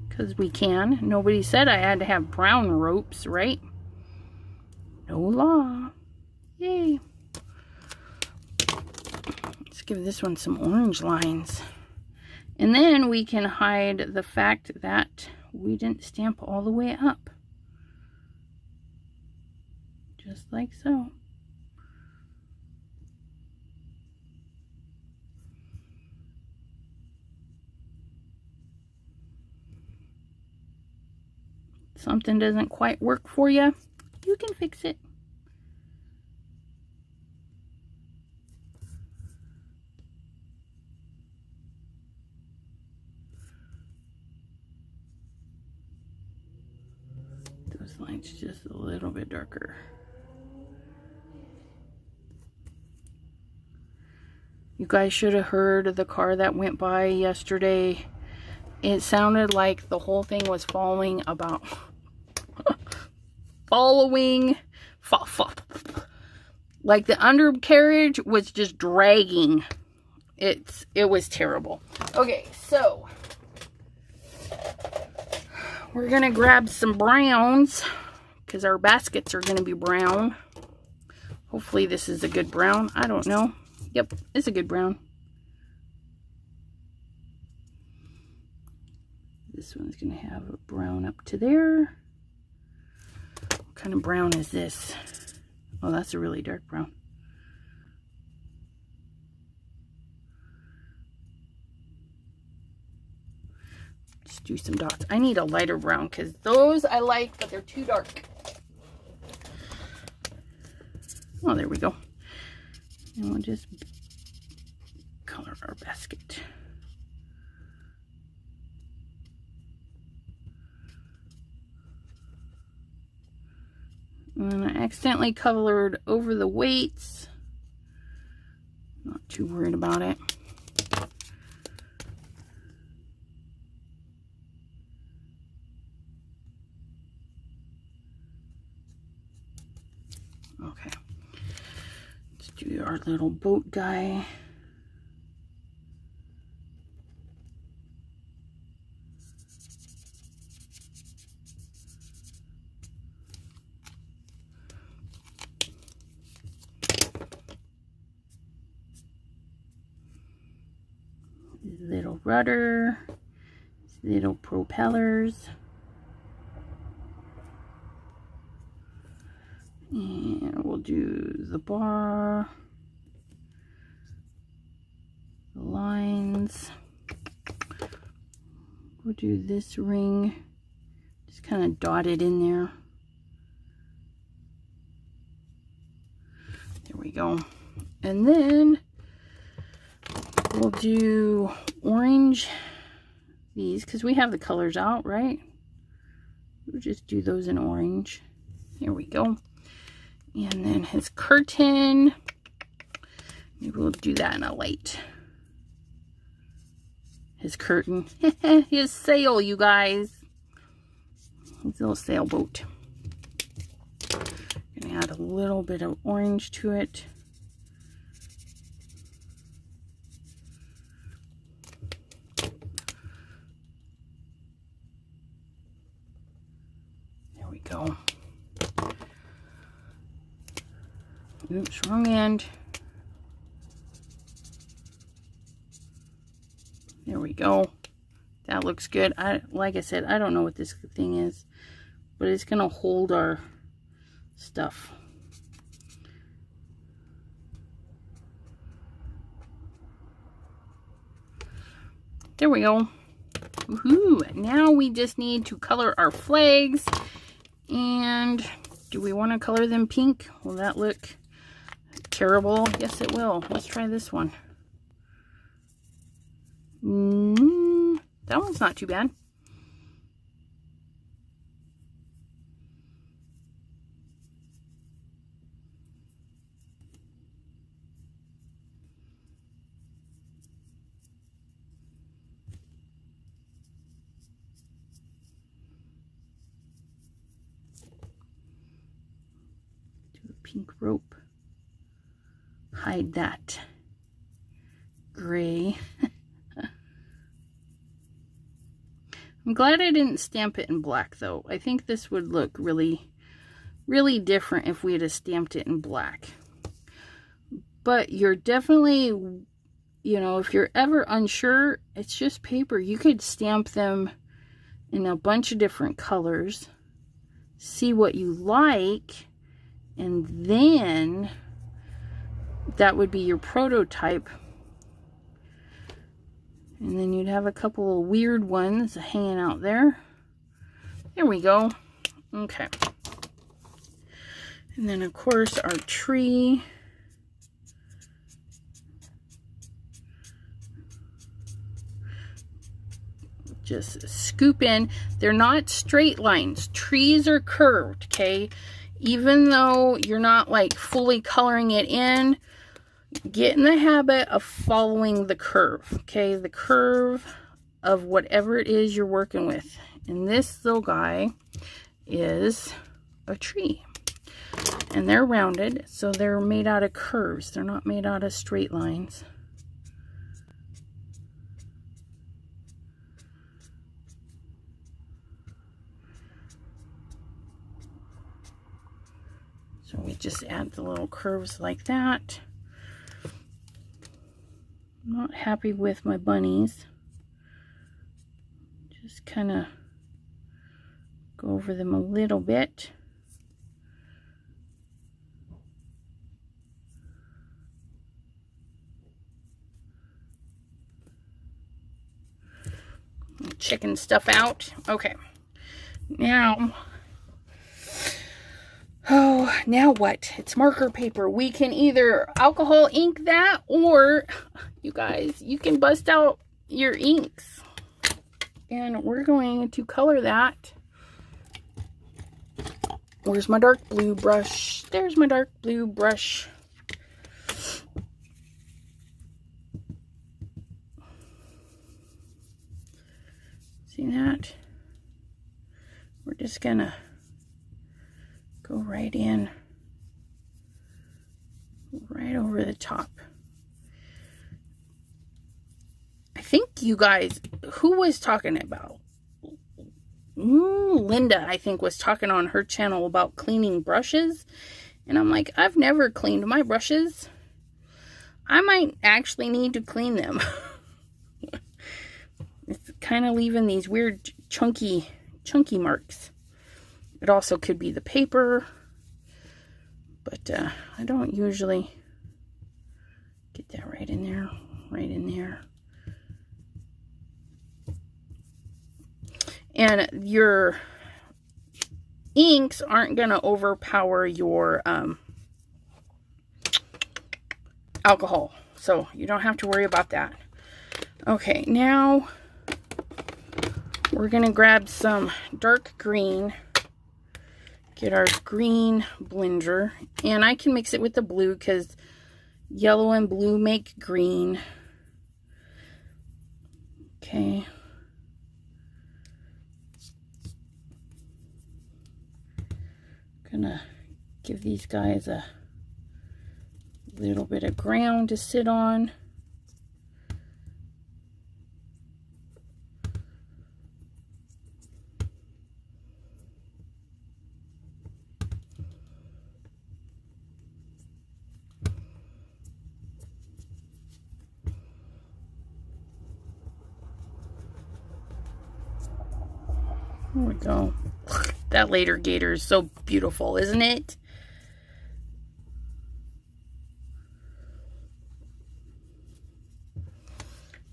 [SPEAKER 1] Because we can. Nobody said I had to have brown ropes, right? No law. Yay. Let's give this one some orange lines. And then we can hide the fact that we didn't stamp all the way up. Just like so. Something doesn't quite work for you, you can fix it. Those lines just a little bit darker. You guys should have heard the car that went by yesterday. It sounded like the whole thing was falling about. Like the undercarriage was just dragging. It was terrible. Okay, so we're gonna grab some browns because our baskets are gonna be brown. Hopefully this is a good brown. I don't know. Yep, it's a good brown. This one's going to have a brown up to there. What kind of brown is this? Oh, that's a really dark brown. Just do some dots. I need a lighter brown because those I like, but they're too dark. Oh, there we go. And we'll just color our basket. And I accidentally colored over the weights. Not too worried about it. Okay. Let's do our little boat guy. Little rudder, little propellers, and we'll do the bar, the lines. We'll do this ring, just kind of dot it in there. There we go. And then we'll do orange, these, because we have the colors out, right? We'll just do those in orange. Here we go. And then his curtain, maybe we'll do that in a light. His curtain, his sail, you guys. His little sailboat. Gonna add a little bit of orange to it. Go. Oops, wrong end. There we go. That looks good. Like I said, I don't know what this thing is, but it's gonna hold our stuff. There we go. Woohoo! Now we just need to color our flags. And do we want to color them pink? Will that look terrible? Yes, it will. Let's try this one. That one's not too bad. Pink rope. Hide that gray. I'm glad I didn't stamp it in black though. I think this would look really, really different if we had stamped it in black. But you're definitely, you know, if you're ever unsure, it's just paper. You could stamp them in a bunch of different colors, see what you like, and then that would be your prototype. And then you'd have a couple of weird ones hanging out there. There we go. Okay. And then of course our tree. Just scoop in. They're not straight lines. Trees are curved, okay? Even though you're not like fully coloring it in, get in the habit of following the curve, okay? The curve of whatever it is you're working with. And this little guy is a tree. And they're rounded, so they're made out of curves. They're not made out of straight lines. So we just add the little curves like that. I'm not happy with my bunnies. Just kind of go over them a little bit. Checking stuff out. Okay. Now, Oh, now what? It's marker paper. We can either alcohol ink that, or you guys, you can bust out your inks. And we're going to color that. Where's my dark blue brush? There's my dark blue brush. See that? We're just gonna go right in, right over the top. I think you guys, who was talking about? Linda, I think, was talking on her channel about cleaning brushes. And I'm like, I've never cleaned my brushes. I might actually need to clean them. It's kind of leaving these weird chunky marks. It also could be the paper, but I don't usually get that right in there, right in there. And your inks aren't going to overpower your alcohol, so you don't have to worry about that. Okay, now we're going to grab some dark green. Get our green blender, and I can mix it with the blue because yellow and blue make green. Okay. Gonna give these guys a little bit of ground to sit on. There we go. That later gator is so beautiful, isn't it?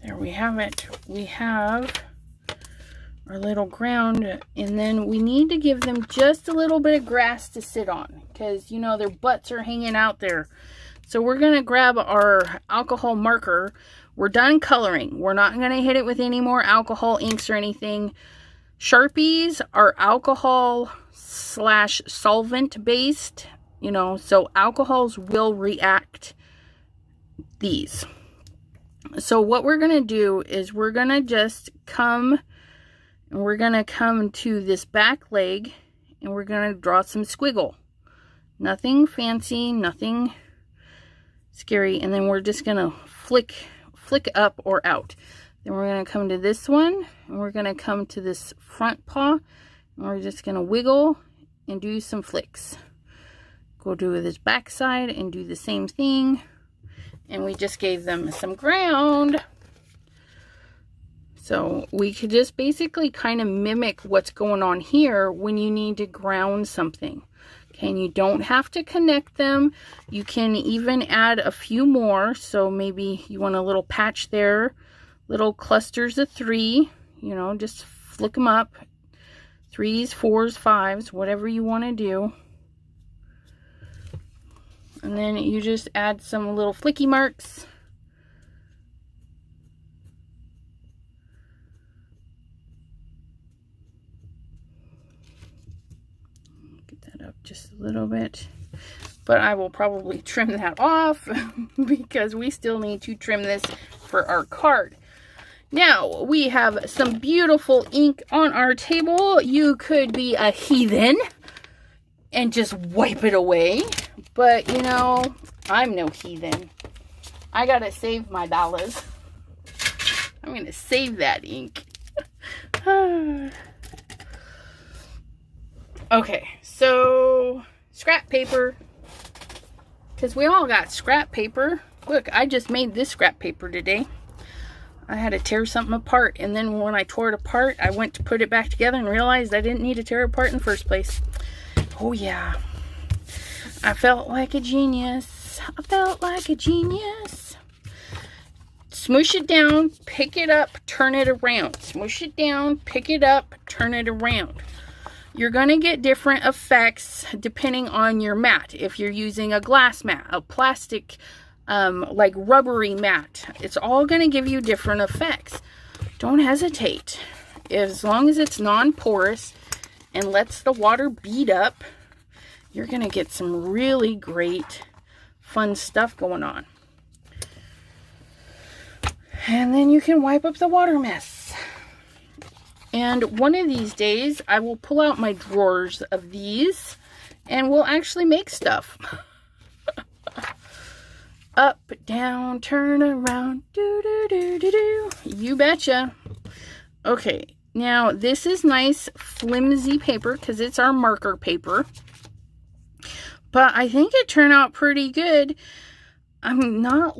[SPEAKER 1] There we have it. We have our little ground, and then we need to give them just a little bit of grass to sit on because, you know, their butts are hanging out there. So we're going to grab our alcohol marker. We're done coloring. We're not going to hit it with any more alcohol inks or anything. Sharpies are alcohol / solvent based, you know, so alcohols will react these. So what we're going to do is we're going to just come, and we're going to come to this back leg, and we're going to draw some squiggle. Nothing fancy, nothing scary, and then we're just going to flick up or out. Then we're going to come to this one, and we're going to come to this front paw, and we're just going to wiggle and do some flicks. Go to this back side and do the same thing. And we just gave them some ground. So we could just basically kind of mimic what's going on here when you need to ground something. Okay, and you don't have to connect them. You can even add a few more. So maybe you want a little patch there. Little clusters of 3, you know, just flick them up. 3s, 4s, 5s, whatever you want to do. And then you just add some little flicky marks. Get that up just a little bit. But I will probably trim that off because we still need to trim this for our card. Now, we have some beautiful ink on our table. You could be a heathen and just wipe it away. But, you know, I'm no heathen. I gotta save my dollars. I'm gonna save that ink. Okay, so scrap paper. Because we all got scrap paper. Look, I just made this scrap paper today. I had to tear something apart, and then when I tore it apart, I went to put it back together and realized I didn't need to tear it apart in the first place. Oh yeah, I felt like a genius. I felt like a genius. Smoosh it down, pick it up, turn it around. Smoosh it down, pick it up, turn it around. You're going to get different effects depending on your mat. If you're using a glass mat, a plastic, like rubbery mat, it's all going to give you different effects. Don't hesitate. As long as it's non-porous and lets the water bead up, you're going to get some really great, fun stuff going on. And then you can wipe up the water mess. And one of these days, I will pull out my drawers of these and we'll actually make stuff. Up, down, turn around, do, do, do, do, do. You betcha. Okay, now this is nice flimsy paper because it's our marker paper. But I think it turned out pretty good. I'm not...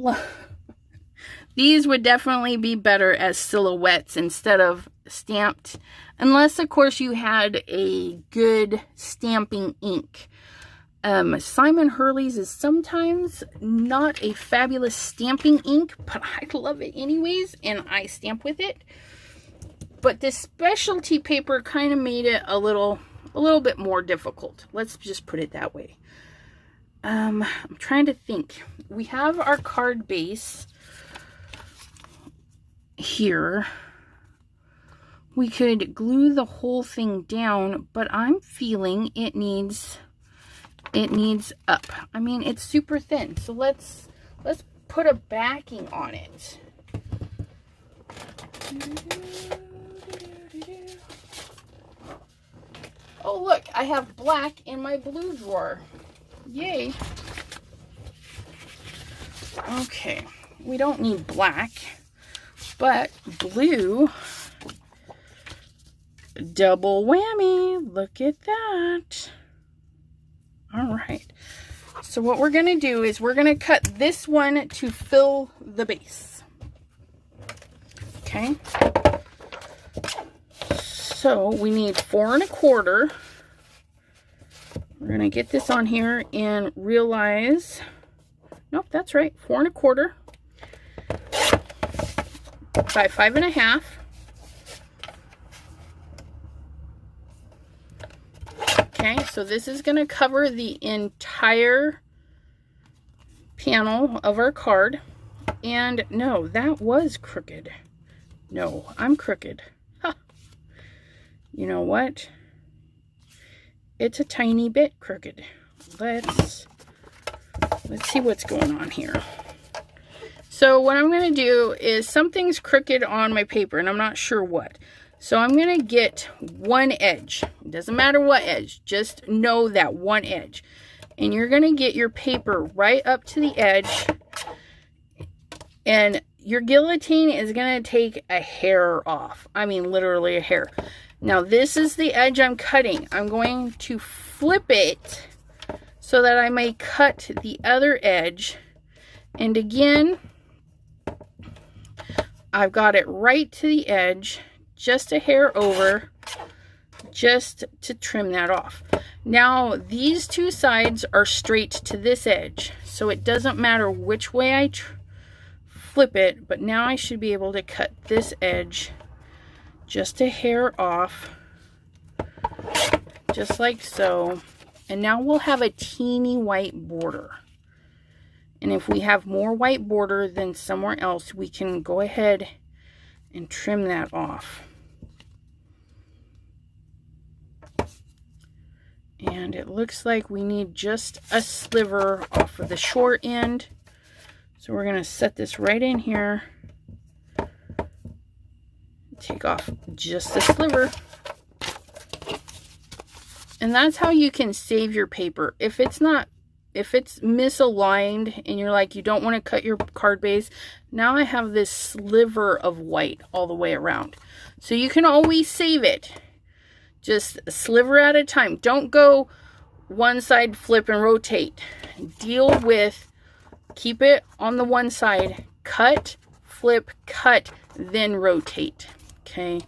[SPEAKER 1] These would definitely be better as silhouettes instead of stamped. Unless, of course, you had a good stamping ink. Simon Hurley's is sometimes not a fabulous stamping ink, but I love it anyways, and I stamp with it. But this specialty paper kind of made it a little bit more difficult. Let's just put it that way. I'm trying to think. We have our card base here. We could glue the whole thing down, but I'm feeling it needs up. I mean, it's super thin, so let's put a backing on it. Oh look, I have black in my blue drawer. Yay. Okay, we don't need black, but blue, double whammy. Look at that. All right, so what we're going to do is we're going to cut this one to fill the base. Okay, so we need 4 1/4. We're going to get this on here and realize, nope, that's right, 4 1/4 by 5 1/2. Okay, so this is going to cover the entire panel of our card. And no, that was crooked. No, I'm crooked. Huh. You know what? It's a tiny bit crooked. Let's see what's going on here. So what I'm going to do is something's crooked on my paper and I'm not sure what. So I'm going to get one edge. It doesn't matter what edge. Just know that one edge. And you're going to get your paper right up to the edge. And your guillotine is going to take a hair off. I mean, literally a hair. Now, this is the edge I'm cutting. I'm going to flip it so that I may cut the other edge. And again, I've got it right to the edge. Just a hair over, just to trim that off. Now, these two sides are straight to this edge, so it doesn't matter which way I flip it, but now I should be able to cut this edge just a hair off, just like so. And now we'll have a teeny white border. And if we have more white border than somewhere else, we can go ahead and trim that off. And it looks like we need just a sliver off of the short end. So we're going to set this right in here. Take off just a sliver. And that's how you can save your paper. If it's misaligned and you're like, you don't want to cut your card base, now I have this sliver of white all the way around. So you can always save it. Just a sliver at a time. Don't go one side, flip and rotate. Deal with, keep it on the one side, cut, flip, cut, then rotate. Okay,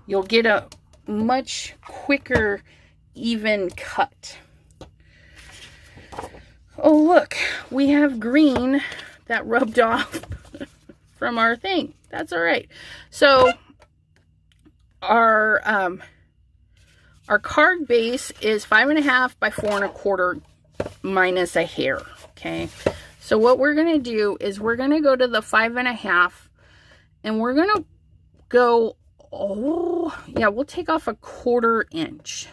[SPEAKER 1] you'll get a much quicker, even cut. Oh, look, we have green that rubbed off from our thing. That's all right. So our our card base is 5.5 by 4.25 minus a hair. Okay. So what we're going to do is we're going to go to the 5.5 and we're going to go, oh yeah, we'll take off a 1/4 inch.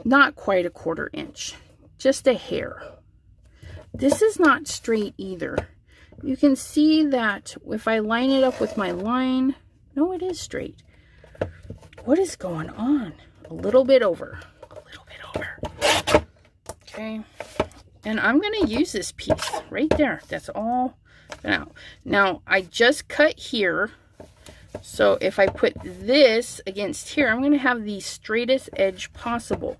[SPEAKER 1] Not quite a 1/4 inch, just a hair. This is not straight either. You can see that if I line it up with my line, no, it is straight. What is going on? A little bit over. A little bit over. Okay. And I'm going to use this piece right there. That's all. Now, I just cut here. So if I put this against here, I'm going to have the straightest edge possible.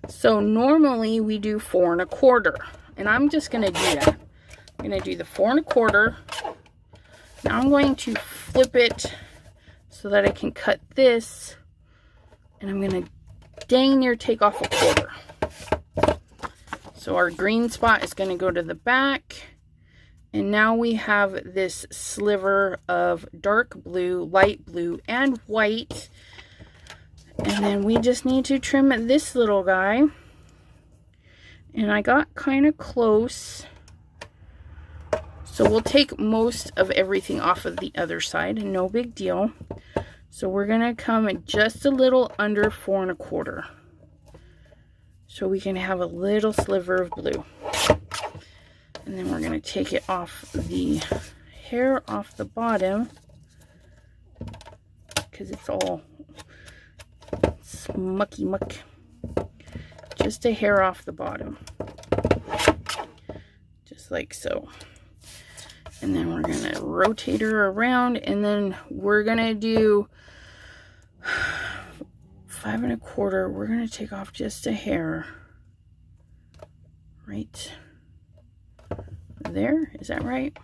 [SPEAKER 1] So normally we do 4.25. And I'm just going to do that. I'm going to do the 4.25. Now I'm going to flip it so that I can cut this. And I'm going to dang near take off a 1/4. So our green spot is going to go to the back. And now we have this sliver of dark blue, light blue, and white. And then we just need to trim this little guy. And I got kind of close. So we'll take most of everything off of the other side. No big deal. So we're going to come just a little under 4.25. So we can have a little sliver of blue. And then we're going to take it off the hair off the bottom. Because it's all mucky muck. Just a hair off the bottom. Just like so. And then we're going to rotate her around. And then we're going to do 5.25. We're going to take off just a hair. Right there. Is that right?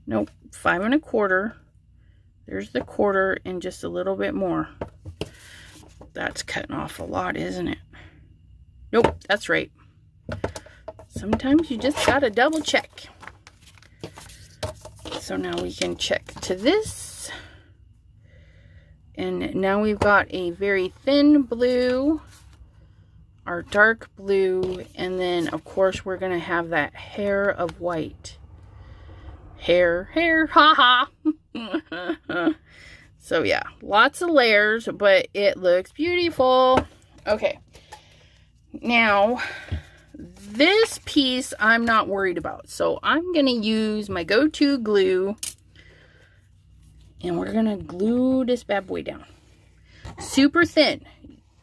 [SPEAKER 1] Nope. 5.25. There's the 1/4 and just a little bit more. That's cutting off a lot, isn't it? Nope, that's right. Sometimes you just gotta double check. So now we can check to this. And now we've got a very thin blue, our dark blue, and then of course we're gonna have that hair of white. Hair, haha. So yeah, lots of layers, but it looks beautiful. Okay, now this piece I'm not worried about. So I'm going to use my go-to glue. And we're going to glue this bad boy down. Super thin.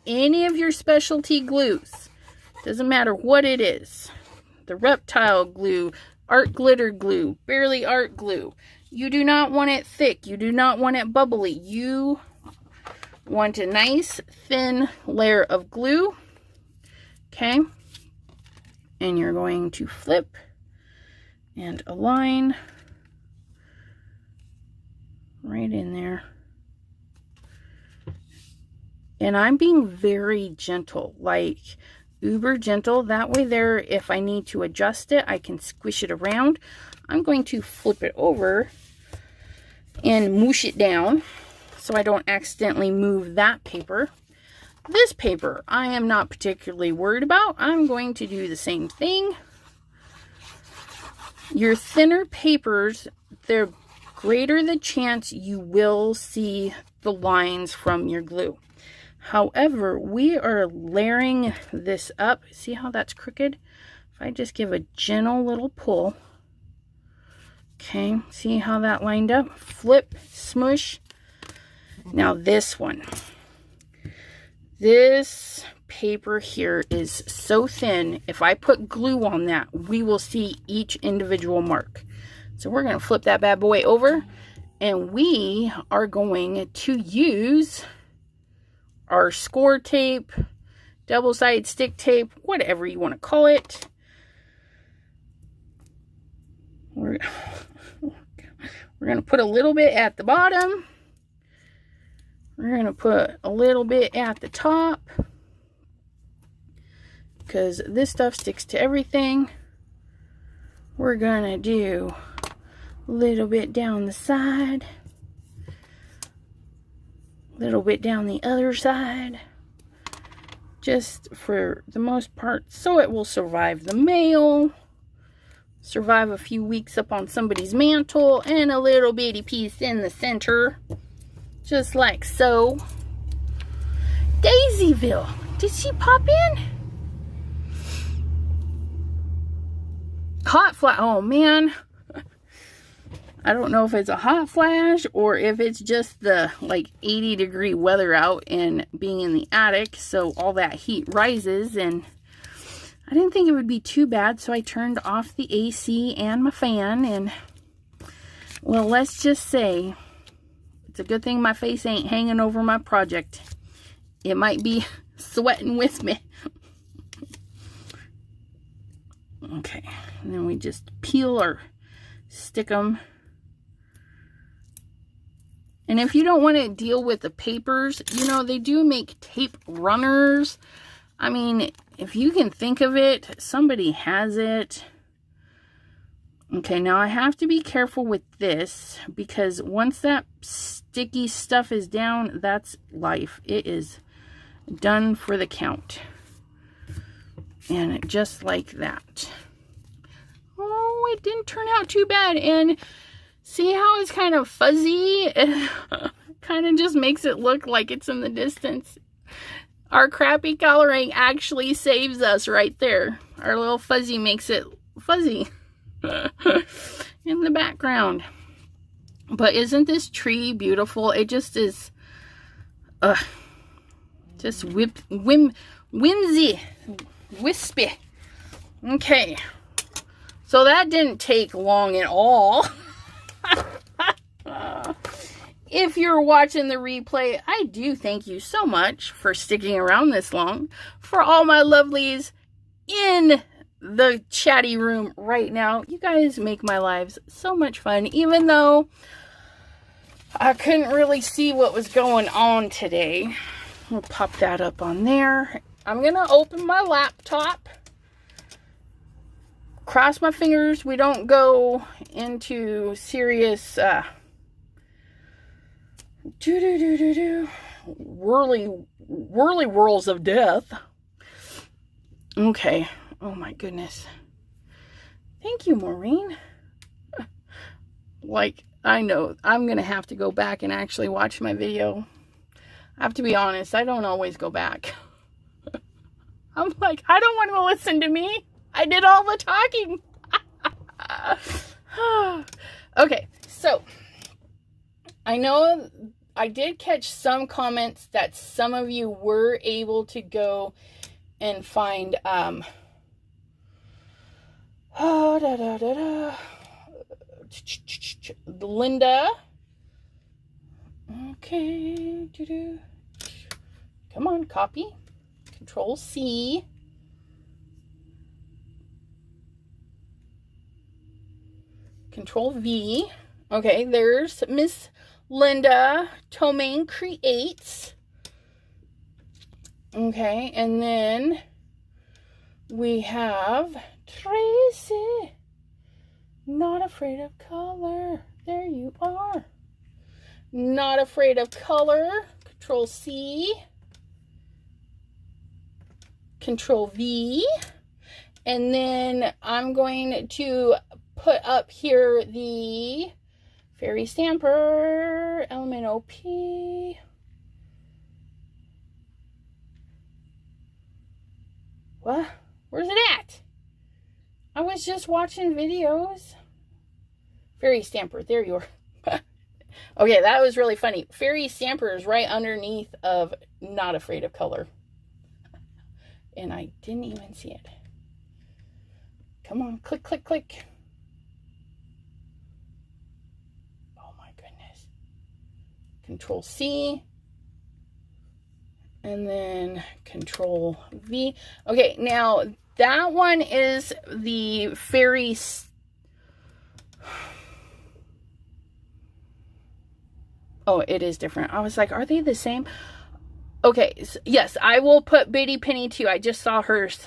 [SPEAKER 1] Any of your specialty glues. Doesn't matter what it is. The reptile glue, art glitter glue, barely art glue. You do not want it thick. You do not want it bubbly. You want a nice thin layer of glue. Okay. And you're going to flip and align right in there. And I'm being very gentle, like uber gentle. That way there, if I need to adjust it, I can squish it around. I'm going to flip it over and moosh it down so I don't accidentally move that paper. This paper, I am not particularly worried about. I'm going to do the same thing. Your thinner papers, they're greater the chance you will see the lines from your glue. However, we are layering this up. See how that's crooked? If I just give a gentle little pull. Okay, see how that lined up? Flip, smush. Now this one. This paper here is so thin, if I put glue on that, we will see each individual mark. So we're going to flip that bad boy over, and we are going to use our score tape, double-sided stick tape, whatever you want to call it. We're going to put a little bit at the bottom. We're going to put a little bit at the top, because this stuff sticks to everything. We're going to do a little bit down the side. little bit down the other side. Just for the most part, so it will survive the mail. Survive a few weeks up on somebody's mantle, and a little bitty piece in the center. Just like so. Daisyville. Did she pop in? Hot flash. Oh man. I don't know if it's a hot flash or if it's just the like 80-degree weather out and being in the attic. So all that heat rises, and I didn't think it would be too bad. So I turned off the AC and my fan, and well, let's just say it's a good thing my face ain't hanging over my project. It might be sweating with me. Okay, and then we just peel or stick them. And if you don't want to deal with the papers, you know, they do make tape runners. I mean, if you can think of it, somebody has it. Okay, now I have to be careful with this, because once that sticky stuff is down, that's life. It is done for the count. And just like that. Oh, it didn't turn out too bad. And see how it's kind of fuzzy? It kind of just makes it look like it's in the distance. Our crappy coloring actually saves us right there. Our little fuzzy makes it fuzzy in the background. But isn't this tree beautiful? It just is just whimsy, wispy. Okay, so that didn't take long at all. If you're watching the replay, I do thank you so much for sticking around this long. For all my lovelies in the chatty room right now, you guys make my lives so much fun, even though I couldn't really see what was going on today. We'll pop that up on there. I'm gonna open my laptop. Cross my fingers we don't go into serious whirly whirls of death. Okay. Oh my goodness. Thank you, Maureen. Like, I know I'm gonna have to go back and actually watch my video. I have to be honest, I don't always go back. I'm like, I don't want to listen to me. I did all the talking. Okay, so I know I did catch some comments that some of you were able to go and find Linda. Okay. Come on, copy. Control C. Control V. Okay, there's Miss Linda Tomaine Creates. Okay, and then we have Tracy. Not afraid of color. There you are. Not afraid of color. Control C. Control V. And then I'm going to put up here the Fairy Stamper, Element OP. What? Where's it at? I was just watching videos. Fairy Stamper, there you are. Okay, that was really funny. Fairy Stamper is right underneath of Not Afraid of Color. And I didn't even see it. Come on, click, click, click. Oh my goodness. Control C. And then Control V. Okay, now that one is the Fairy... Oh, it is different. I was like, are they the same? Okay, so yes, I will put Biddy Penny too. I just saw hers.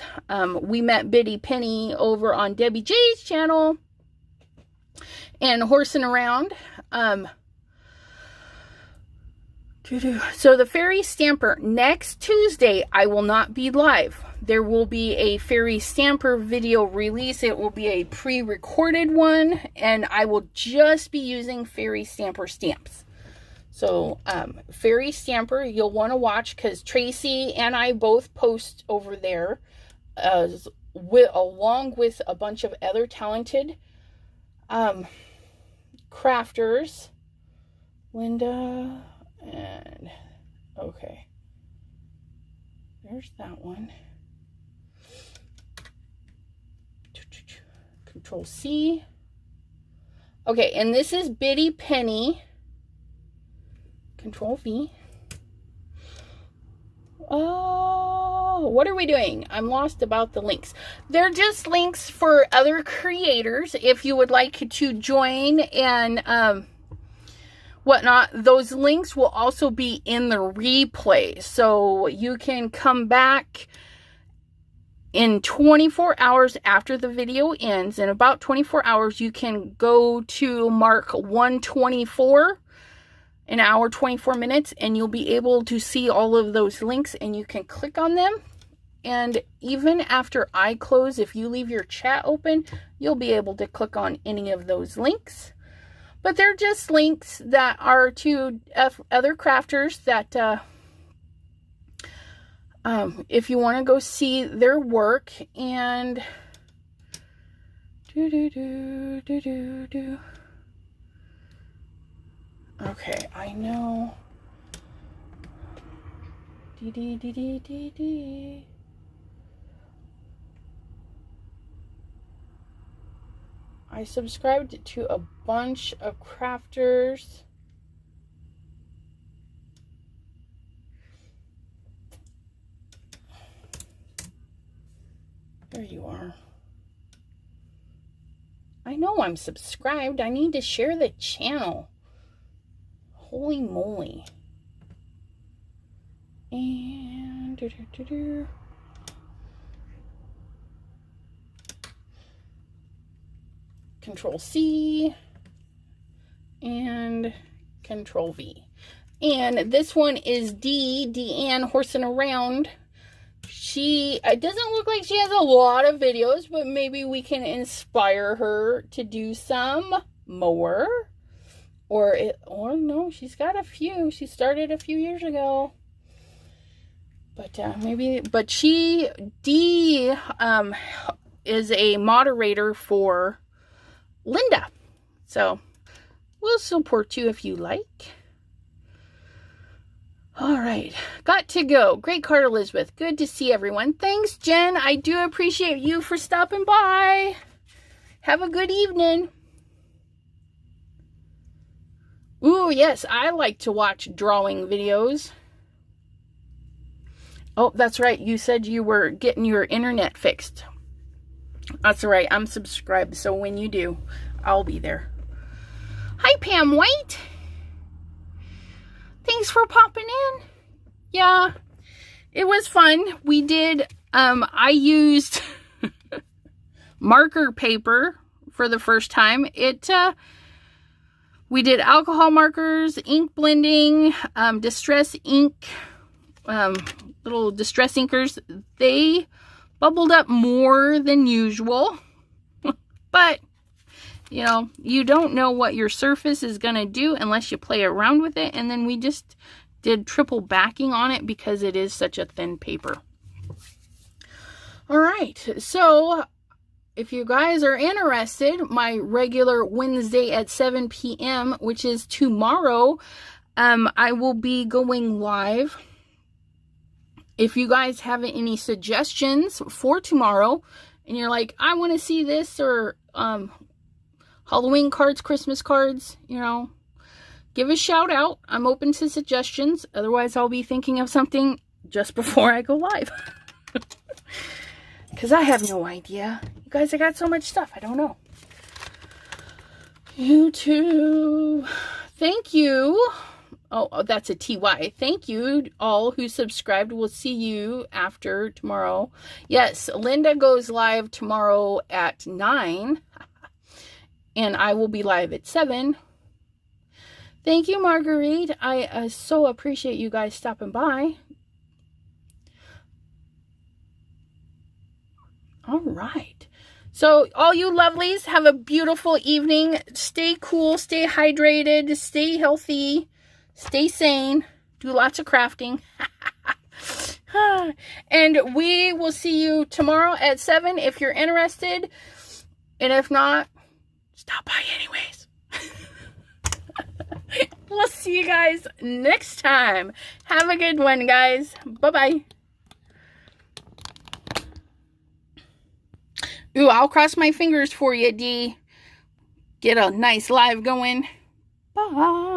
[SPEAKER 1] We met Biddy Penny over on Debbie J's channel and horsing around. So the fairy stamper, next Tuesday, I will not be live. There will be a fairy stamper video release. It will be a pre-recorded one, and I will just be using fairy stamper stamps. So fairy stamper, you'll want to watch because Tracy and I both post over there along with a bunch of other talented crafters. Linda and okay, there's that one. Control C. Okay, and this is Bitty Penny. Control V. Oh, what are we doing? I'm lost about the links. They're just links for other creators if you would like to join and whatnot. Those links will also be in the replay, so you can come back in 24 hours after the video ends. In about 24 hours, you can go to mark 124, an hour, 24 minutes, and you'll be able to see all of those links, and you can click on them. And even after I close, if you leave your chat open, you'll be able to click on any of those links. But they're just links that are to other crafters that, if you want to go see their work and okay, I know. I subscribed to a bunch of crafters. There you are. I know I'm subscribed. I need to share the channel. Holy moly. And Control C and Control V. And this one is Deanne horsing around. It doesn't look like she has a lot of videos, but maybe we can inspire her to do some more. Or no, she's got a few. She started a few years ago. But Dee is a moderator for Linda. So we'll support you if you like. All right, got to go. Great card, Elizabeth. Good to see everyone. Thanks, Jen. I do appreciate you for stopping by. Have a good evening. Ooh, yes, I like to watch drawing videos. Oh, that's right. You said you were getting your internet fixed. That's right. I'm subscribed, so when you do, I'll be there. Hi, Pam White. Thanks for popping in. Yeah, it was fun. We did, I used marker paper for the first time. We did alcohol markers, ink blending, distress ink, little distress inkers. They bubbled up more than usual, but you know, you don't know what your surface is going to do unless you play around with it. And then we just did triple backing on it because it is such a thin paper. All right. So if you guys are interested, my regular Wednesday at 7 p.m., which is tomorrow, I will be going live. If you guys have any suggestions for tomorrow and you're like, I want to see this, or Halloween cards, Christmas cards, you know, give a shout out. I'm open to suggestions. Otherwise, I'll be thinking of something just before I go live. Because I have no idea. You guys, I got so much stuff. I don't know. YouTube. Thank you. Oh, that's a TY. Thank you all who subscribed. We'll see you after tomorrow. Yes, Linda goes live tomorrow at 9. And I will be live at 7. Thank you, Marguerite. I so appreciate you guys stopping by. All right. So all you lovelies, have a beautiful evening. Stay cool, stay hydrated, stay healthy, stay sane, do lots of crafting. And we will see you tomorrow at 7 if you're interested. And if not, stop by anyways. We'll see you guys next time. Have a good one, guys. Bye-bye. Ooh, I'll cross my fingers for you, Dee. Get a nice live going. Bye.